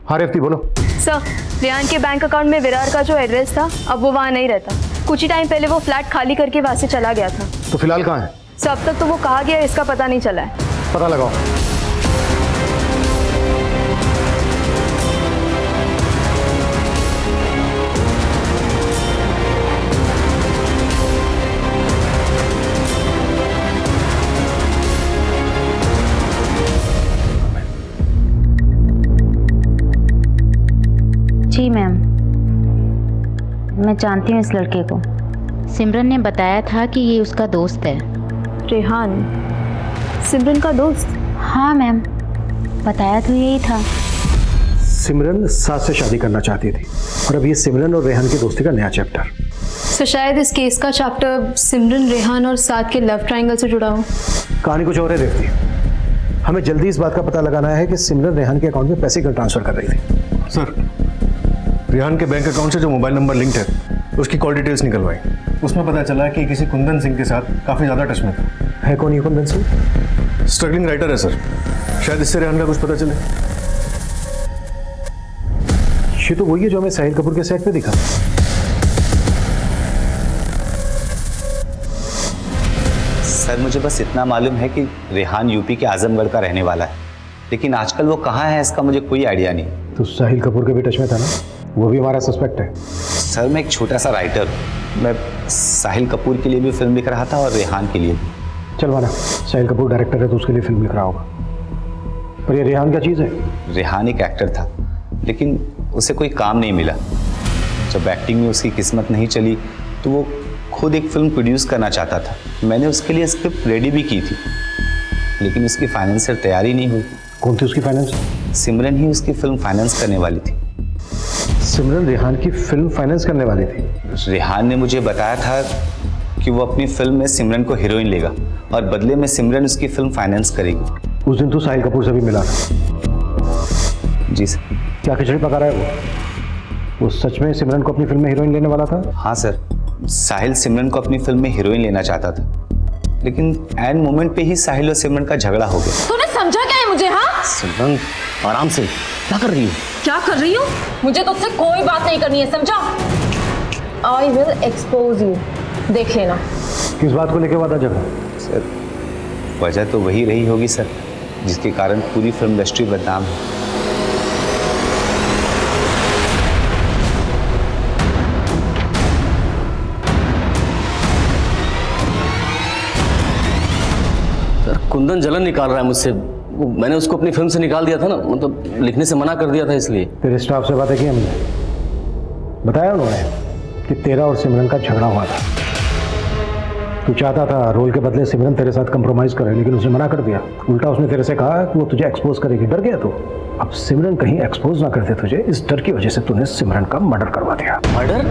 हाँ रेवती बोलो। सर रेहान के बैंक अकाउंट में विरार का जो एड्रेस था अब वो वहाँ नहीं रहता। कुछ ही टाइम पहले वो फ्लैट खाली करके वहाँ से चला गया था। तो फिलहाल कहाँ है? सर अब तक तो वो कहाँ गया इसका पता नहीं चला है। पता लगाओ। जी मैम, मैं जानती हूँ इस लड़के को। सिमरन ने बताया था कि ये उसका दोस्त है। रेहान सिमरन का दोस्त? हाँ मैम, बताया तो यही था। सिमरन साथ से शादी करना चाहती थी और अब ये सिमरन और रेहान की दोस्ती का नया चैप्टर। सर शायद इस केस का चैप्टर सिमरन, रेहान और साथ के लव ट्रायंगल से जुड़ा हो। कहानी कुछ और है रेवती। हमें जल्दी इस बात का पता लगाना है कि सिमरन रेहान के अकाउंट में पैसे क्यों ट्रांसफर कर रही थी। सर रेहान के बैंक अकाउंट से जो मोबाइल नंबर लिंक्ड है उसकी कॉल डिटेल्स निकलवाई। उसमें पता चला कि किसी कुंदन सिंह के साथ काफ़ी ज़्यादा टच में था। है कौन ये कुंदन सिंह? स्ट्रगलिंग राइटर है सर, शायद इससे रेहान का कुछ पता चले। ये तो वही है जो हमें साहिल कपूर के सेट पे दिखा। सर मुझे बस इतना मालूम है कि रेहान यूपी के आजमगढ़ का रहने वाला है लेकिन आजकल वो कहाँ है इसका मुझे कोई आइडिया नहीं। तो साहिल कपूर के भी टच में था ना, वो भी हमारा सस्पेक्ट है। सर मैं एक छोटा सा राइटर, मैं साहिल कपूर के लिए भी फिल्म लिख रहा था और रेहान के लिए भी। चल माना साहिल कपूर डायरेक्टर है तो उसके लिए फिल्म लिख रहा होगा, पर ये रेहान क्या चीज़ है? रेहान एक एक्टर था, लेकिन उसे कोई काम नहीं मिला। जब एक्टिंग में उसकी किस्मत नहीं चली तो वो खुद एक फिल्म प्रोड्यूस करना चाहता था। मैंने उसके लिए स्क्रिप्ट रेडी भी की थी, लेकिन उसकी फाइनेंशियल तैयारी नहीं हुई। कौन थी उसकी फाइनेंस? सिमरन ही उसकी फिल्म फाइनेंस करने वाली थी। सिमरन रेहान की फिल्म फाइनेंस करने वाली थी? रेहान ने मुझे बताया था कि वो अपनी फिल्म में सिमरन को हीरोइन लेगा और बदले में सिमरन उसकी फिल्म फाइनेंस करेगी। उस दिन तू साहिल कपूर से भी मिला था? जी सर। क्या खिचड़ी पका रहा है वो सच में सिमरन को अपनी फिल्म में हीरोइन लेने वाला था? हाँ सर, साहिल सिमरन को अपनी फिल्म में हीरोइन लेना चाहता था, लेकिन एंड मोमेंट पे ही साहिल और सिमरन का झगड़ा हो गया। तूने समझा क्या है मुझे? हाँ सिमरन आराम से, क्या कर रही हो? क्या कर रही हूँ? मुझे तुझसे कोई बात नहीं करनी है, समझा? आई विल एक्सपोज यू, देख लेना। किस बात को लेके वादा झगड़ा? सर वजह तो वही रही होगी सर, जिसके कारण पूरी फिल्म इंडस्ट्री बदनाम है। सर कुंदन जलन निकाल रहा है मुझसे। मैंने उसको अपनी फिल्म से निकाल दिया था ना, मतलब लिखने से मना कर दिया था इसलिए। तेरे स्टाफ से बातें की हमने, बताया उन्होंने कि तेरा और सिमरन का झगड़ा हुआ था। तू चाहता था रोल के बदले सिमरन तेरे साथ कंप्रोमाइज करे, लेकिन उसने मना कर दिया। उल्टा उसने तेरे से कहा कि वो तुझे एक्सपोज करेगी। डर गया तू। अब सिमरन कहीं एक्सपोज ना कर दे तुझे, इस डर की वजह से तूने सिमरन का मर्डर करवा दिया। मर्डर?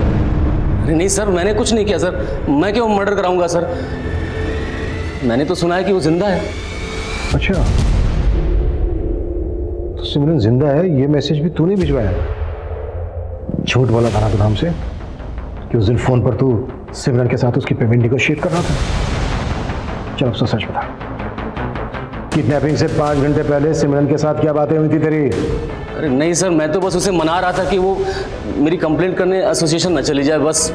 अरे नहीं सर, मैंने कुछ नहीं किया सर। मैं क्यों मर्डर कराऊंगा सर? मैंने तो सुना है कि वो जिंदा है। अच्छा, तो सिमरन जिंदा है, ये मैसेज भी तूने भिजवाया? झूठ बोला था ना तू हमसे कि उस दिन फोन पर तू सिमरन के साथ उसकी पेमेंट निगोशिएट कर रहा था। चल अब तो सच बता, किडनैपिंग से 5 घंटे पहले सिमरन के साथ क्या बातें हुई थी तेरी? अरे नहीं सर, मैं तो बस उसे मना रहा था कि वो मेरी कंप्लेंट करने एसोसिएशन न चली जाए, बस।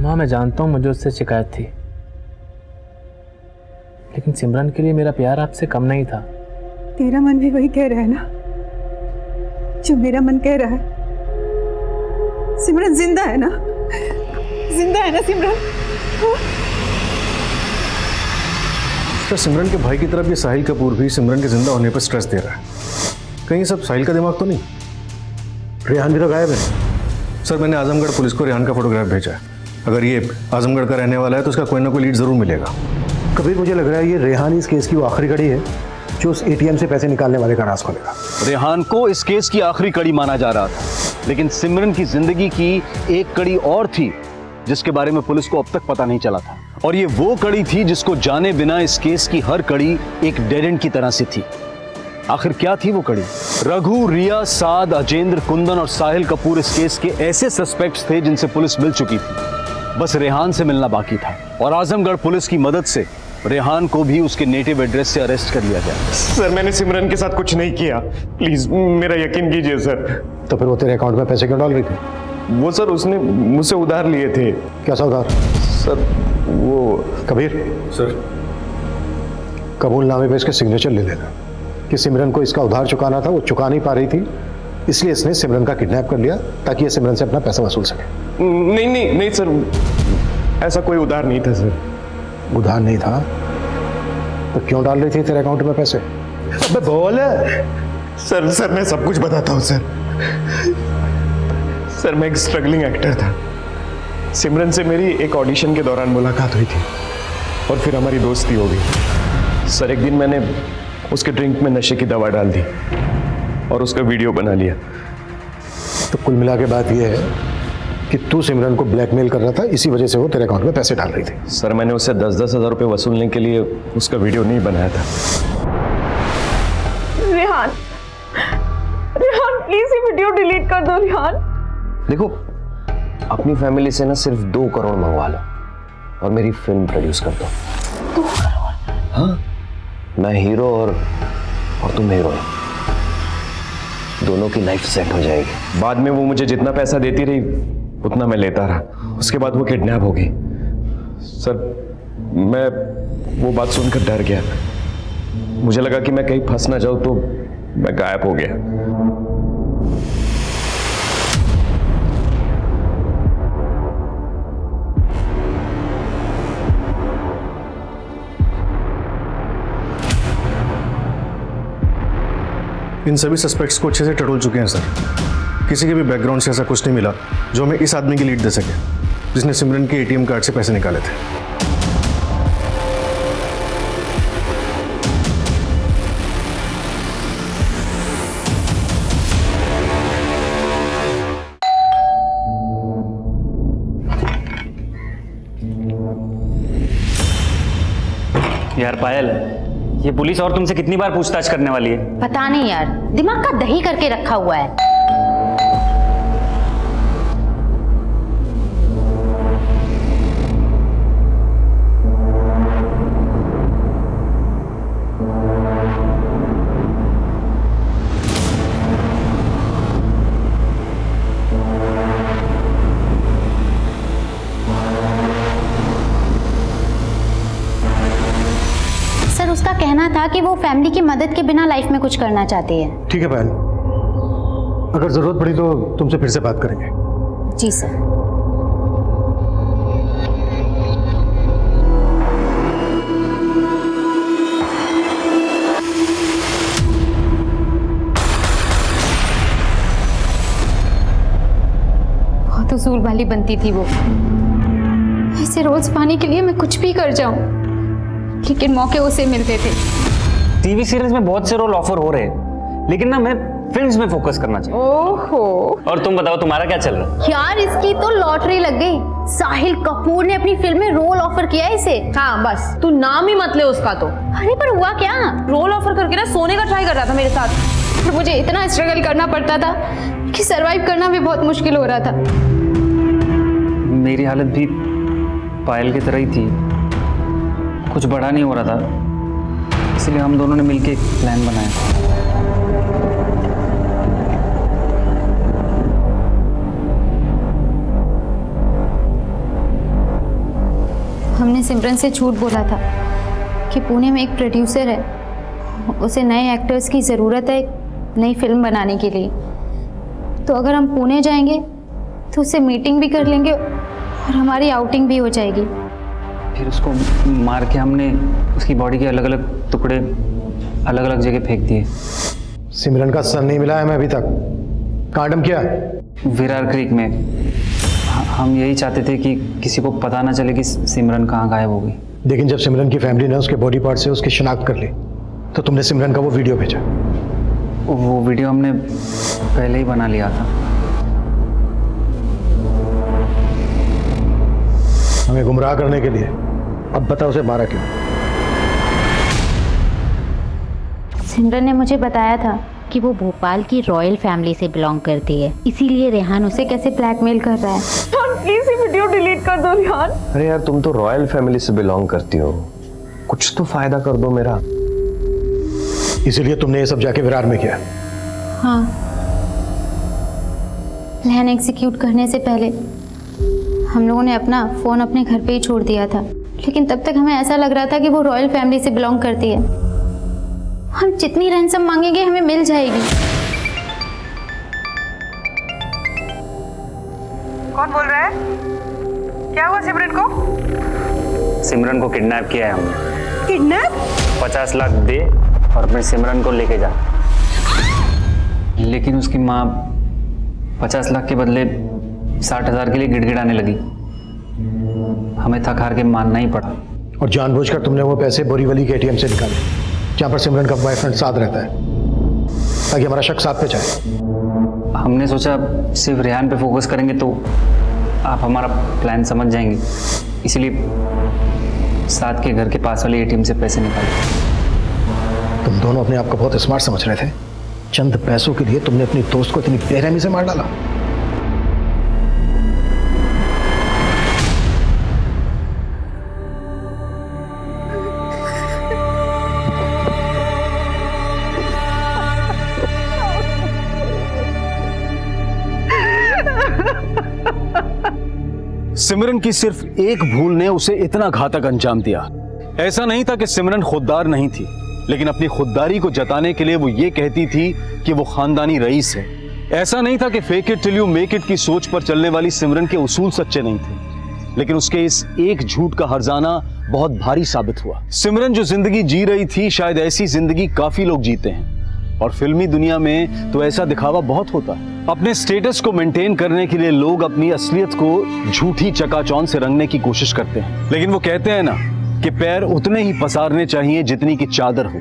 माँ मैं जानता हूँ मुझे उससे शिकायत थी, लेकिन सिमरन के लिए मेरा प्यार आपसे कम नहीं था। तेरा मन भी वही कह रहा है ना जो मेरा मन कह रहा है। सिमरन जिंदा है ना? जिंदा है ना सिमरन? तो सिमरन के भाई की तरफ ये साहिल कपूर भी सिमरन के जिंदा होने पर स्ट्रेस दे रहा है। कहीं सब साहिल का दिमाग तो नहीं? रेहान भी तो गायब है। सर मैंने आजमगढ़ पुलिस को रेहान का फोटोग्राफ भेजा है। अगर ये आजमगढ़ का रहने वाला है तो उसका कोई ना कोई लीड जरूर मिलेगा। कबीर मुझे लग रहा है ये रेहान इस केस की वो आखिरी कड़ी है जो उस एटीएम से पैसे निकालने वाले का राज खोलेगा। रेहान को इस केस की आखिरी कड़ी माना जा रहा था, लेकिन सिमरन की जिंदगी की एक कड़ी और थी जिसके बारे में पुलिस को अब तक पता नहीं चला था, और ये वो कड़ी थी जिसको जाने बिना इस केस की हर कड़ी एक डेड एंड की तरह से थी। आखिर क्या थी वो कड़ी? रघु, रिया, साद, अजेंद्र, कुंदन और साहिल कपूर इस केस के ऐसे सस्पेक्ट्स थे जिनसे पुलिस मिल चुकी थी। बस रेहान से मिलना बाकी था, और आजमगढ़ पुलिस की मदद से रेहान को भी उसके नेटिव एड्रेस से अरेस्ट कर लिया गया। सर मैंने सिमरन के साथ कुछ नहीं किया, प्लीज मेरा यकीन कीजिए सर। तो फिर वो तेरे अकाउंट में पैसे क्यों डाल रही थी? वो सर उसने मुझसे उधार लिए थे। कैसा उधार? सर वो कबीर सर, कबूलनामे पे इसके सिग्नेचर ले लेना कि सिमरन को इसका उधार चुकाना था, वो चुका नहीं पा रही थी, इसलिए इसने सिमरन का किडनैप कर लिया ताकि ये सिमरन से अपना पैसा वसूल सके। नहीं नहीं नहीं सर, ऐसा कोई उधार नहीं था सर। उधार नहीं था तो क्यों डाल रही थी तेरे अकाउंट में पैसे? अबे बोल। सर मैं सब कुछ बताता हूँ सर। सर मैं एक स्ट्रगलिंग एक्टर था। सिमरन से मेरी एक ऑडिशन के दौरान मुलाकात हुई थी और फिर हमारी दोस्ती हो गई। सर एक दिन मैंने उसके ड्रिंक में नशे की दवा डाल दी और उसका वीडियो बना लिया। तो कुल मिला के बात यह है कि तू सिमरन को ब्लैकमेल कर रहा था, इसी वजह से वो तेरे अकाउंट में पैसे डाल रही थी। सर मैंने उससे 10-10 हज़ार रुपये वसूलने के लिए उसका वीडियो नहीं बनाया था। रेहान, रेहान प्लीज ये वीडियो डिलीट कर दो रेहान। देखो अपनी फैमिली से ना सिर्फ 2 करोड़ मंगवा लो और मेरी फिल्म प्रोड्यूस कर दो। 2 करोड़? हाँ, मैं हीरो और तुम हीरोइन, दोनों की लाइफ सेट हो जाएगी। बाद में वो मुझे जितना पैसा देती रही उतना मैं लेता रहा। उसके बाद वो किडनैप हो गई। सर, मैं वो बात सुनकर डर गया। मुझे लगा कि मैं कहीं फंस ना जाऊं, तो मैं गायब हो गया। इन सभी सस्पेक्ट्स को अच्छे से टटोल चुके हैं सर। किसी के भी बैकग्राउंड से ऐसा कुछ नहीं मिला जो हमें इस आदमी की लीड दे सके, जिसने सिमरन के एटीएम कार्ड से पैसे निकाले थे। यार पायल, ये पुलिस और तुमसे कितनी बार पूछताछ करने वाली है? पता नहीं यार, दिमाग का दही करके रखा हुआ है। उसका कहना था कि वो फैमिली की मदद के बिना लाइफ में कुछ करना चाहती है। ठीक है पायल, अगर जरूरत पड़ी तो तुमसे फिर से बात करेंगे। जी सर। बहुत उसूल वाली बनती थी वो। ऐसे रोज पाने के लिए मैं कुछ भी कर जाऊं, लेकिन मौके उसे मिलते थे। टीवी सीरीज में बहुत से रोल ऑफर हो रहे हैं, लेकिन ना मैं फिल्म्स में फोकस करना चाहिए। ओहो। और तुम बताओ, तुम्हारा क्या चल रहा है? यार इसकी तो लॉटरी लग गई। साहिल कपूर ने अपनी फिल्म में रोल ऑफर किया है इसे। हाँ बस, तू नाम ही मत ले उसका तो। अरे पर हुआ क्या? रोल ऑफर करके ना सोने का ट्राई कर रहा था मेरे साथ। और मुझे इतना स्ट्रगल करना पड़ता था कि सरवाइव करना भी बहुत मुश्किल हो रहा था। मेरी हालत भी पायल की तरह ही थी, कुछ बड़ा नहीं हो रहा था, इसलिए हम दोनों ने मिलकर एक प्लान बनाया। हमने सिमरन से झूठ बोला था कि पुणे में एक प्रोड्यूसर है, उसे नए एक्टर्स की ज़रूरत है एक नई फिल्म बनाने के लिए। तो अगर हम पुणे जाएंगे तो उससे मीटिंग भी कर लेंगे और हमारी आउटिंग भी हो जाएगी। फिर उसको मार के हमने उसकी बॉडी के अलग अलग टुकड़े अलग अलग जगह फेंक दिए। सिमरन का सर नहीं मिला है हमें अभी तक। कांडम क्या? विरार क्रीक में। हम यही चाहते थे कि किसी को पता ना चले कि सिमरन कहाँ गायब हो गई। लेकिन जब सिमरन की फैमिली ने उसके बॉडी पार्ट से उसकी शिनाख्त कर ली तो तुमने सिमरन का वो वीडियो भेजा। वो वीडियो हमने पहले ही बना लिया था। हमें गुमराह करने के लिए। अब बता उसे मारा क्यों? सिमरन ने मुझे बताया था कि वो भोपाल की रॉयल फैमिली से बिलोंग करती है, इसीलिए रेहान उसे कैसे ब्लैकमेल कर रहा है। प्लीज ये वीडियो डिलीट कर दो रेहान। अरे यार, तुम तो रॉयल फैमिली से बिलोंग करती हो, कुछ तो फायदा कर दो मेरा। इसीलिए तुमने ये सब जाके विरार में किया? हाँ, प्लान एग्जीक्यूट करने से पहले हम लोगों ने अपना फोन अपने घर पे ही छोड़ दिया था, लेकिन तब तक हमें ऐसा लग रहा था कि वो रॉयल फैमिली से बिलोंग करती है। हम जितनी रैंसम मांगेंगे हमें मिल जाएगी। कौन बोल रहा है? क्या हुआ सिमरन को? सिमरन को किडनैप किया है हमने। किडनैप? 50 लाख दे और अपने सिमरन को लेके जा। लेकिन उसकी माँ 50 लाख के बदले 60,000 के लिए गिड़गिड़ाने लगी। हमें थक हार के मानना ही पड़ा। और जानबूझकर तुमने वो पैसे बोरीवली के एटीएम से निकाले, जहाँ पर सिमरन का बॉयफ्रेंड साथ रहता है, ताकि हमारा शक साथ पे जाए। हमने सोचा सिर्फ रेहान पे फोकस करेंगे तो आप हमारा प्लान समझ जाएंगे, इसलिए साथ के घर के पास वाले एटीएम से पैसे निकाले। तुम दोनों अपने आप को बहुत स्मार्ट समझ रहे थे। चंद पैसों के लिए तुमने अपनी दोस्त को इतनी बेरहमी से मार डाला। सिमरन की सिर्फ एक भूल ने उसे इतना घातक अंजाम दिया। ऐसा नहीं था कि सिमरन खुददार नहीं थी, लेकिन अपनी खुददारी को जताने के लिए वो ये कहती थी कि वो खानदानी रईस है। ऐसा नहीं था कि fake it till you make it की सोच पर चलने वाली सिमरन के उसूल सच्चे नहीं थे, लेकिन उसके इस एक झूठ का हर्जाना बहुत भारी साबित हुआ। सिमरन जो जिंदगी जी रही थी, शायद ऐसी जिंदगी काफी लोग जीते हैं, और फिल्मी दुनिया में तो ऐसा दिखावा बहुत होता है। अपने स्टेटस को मेंटेन करने के लिए लोग अपनी असलियत को झूठी चकाचौंध से रंगने की कोशिश करते हैं, लेकिन वो कहते हैं ना कि पैर उतने ही पसारने चाहिए जितनी की चादर हो।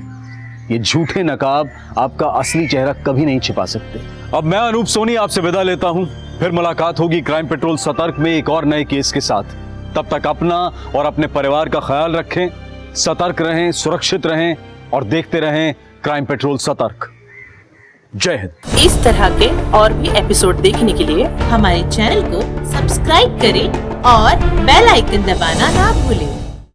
ये झूठे नकाब आपका असली चेहरा कभी नहीं छिपा सकते। अब मैं अनूप सोनी आपसे विदा लेता हूं, फिर मुलाकात होगी क्राइम पेट्रोल सतर्क में एक और नए केस के साथ। तब तक अपना और अपने परिवार का ख्याल रखें, सतर्क रहें, सुरक्षित रहें और देखते रहें क्राइम पेट्रोल सतर्क। जय हिंद। इस तरह के और भी एपिसोड देखने के लिए हमारे चैनल को सब्सक्राइब करें और बेल आइकन दबाना ना भूलें।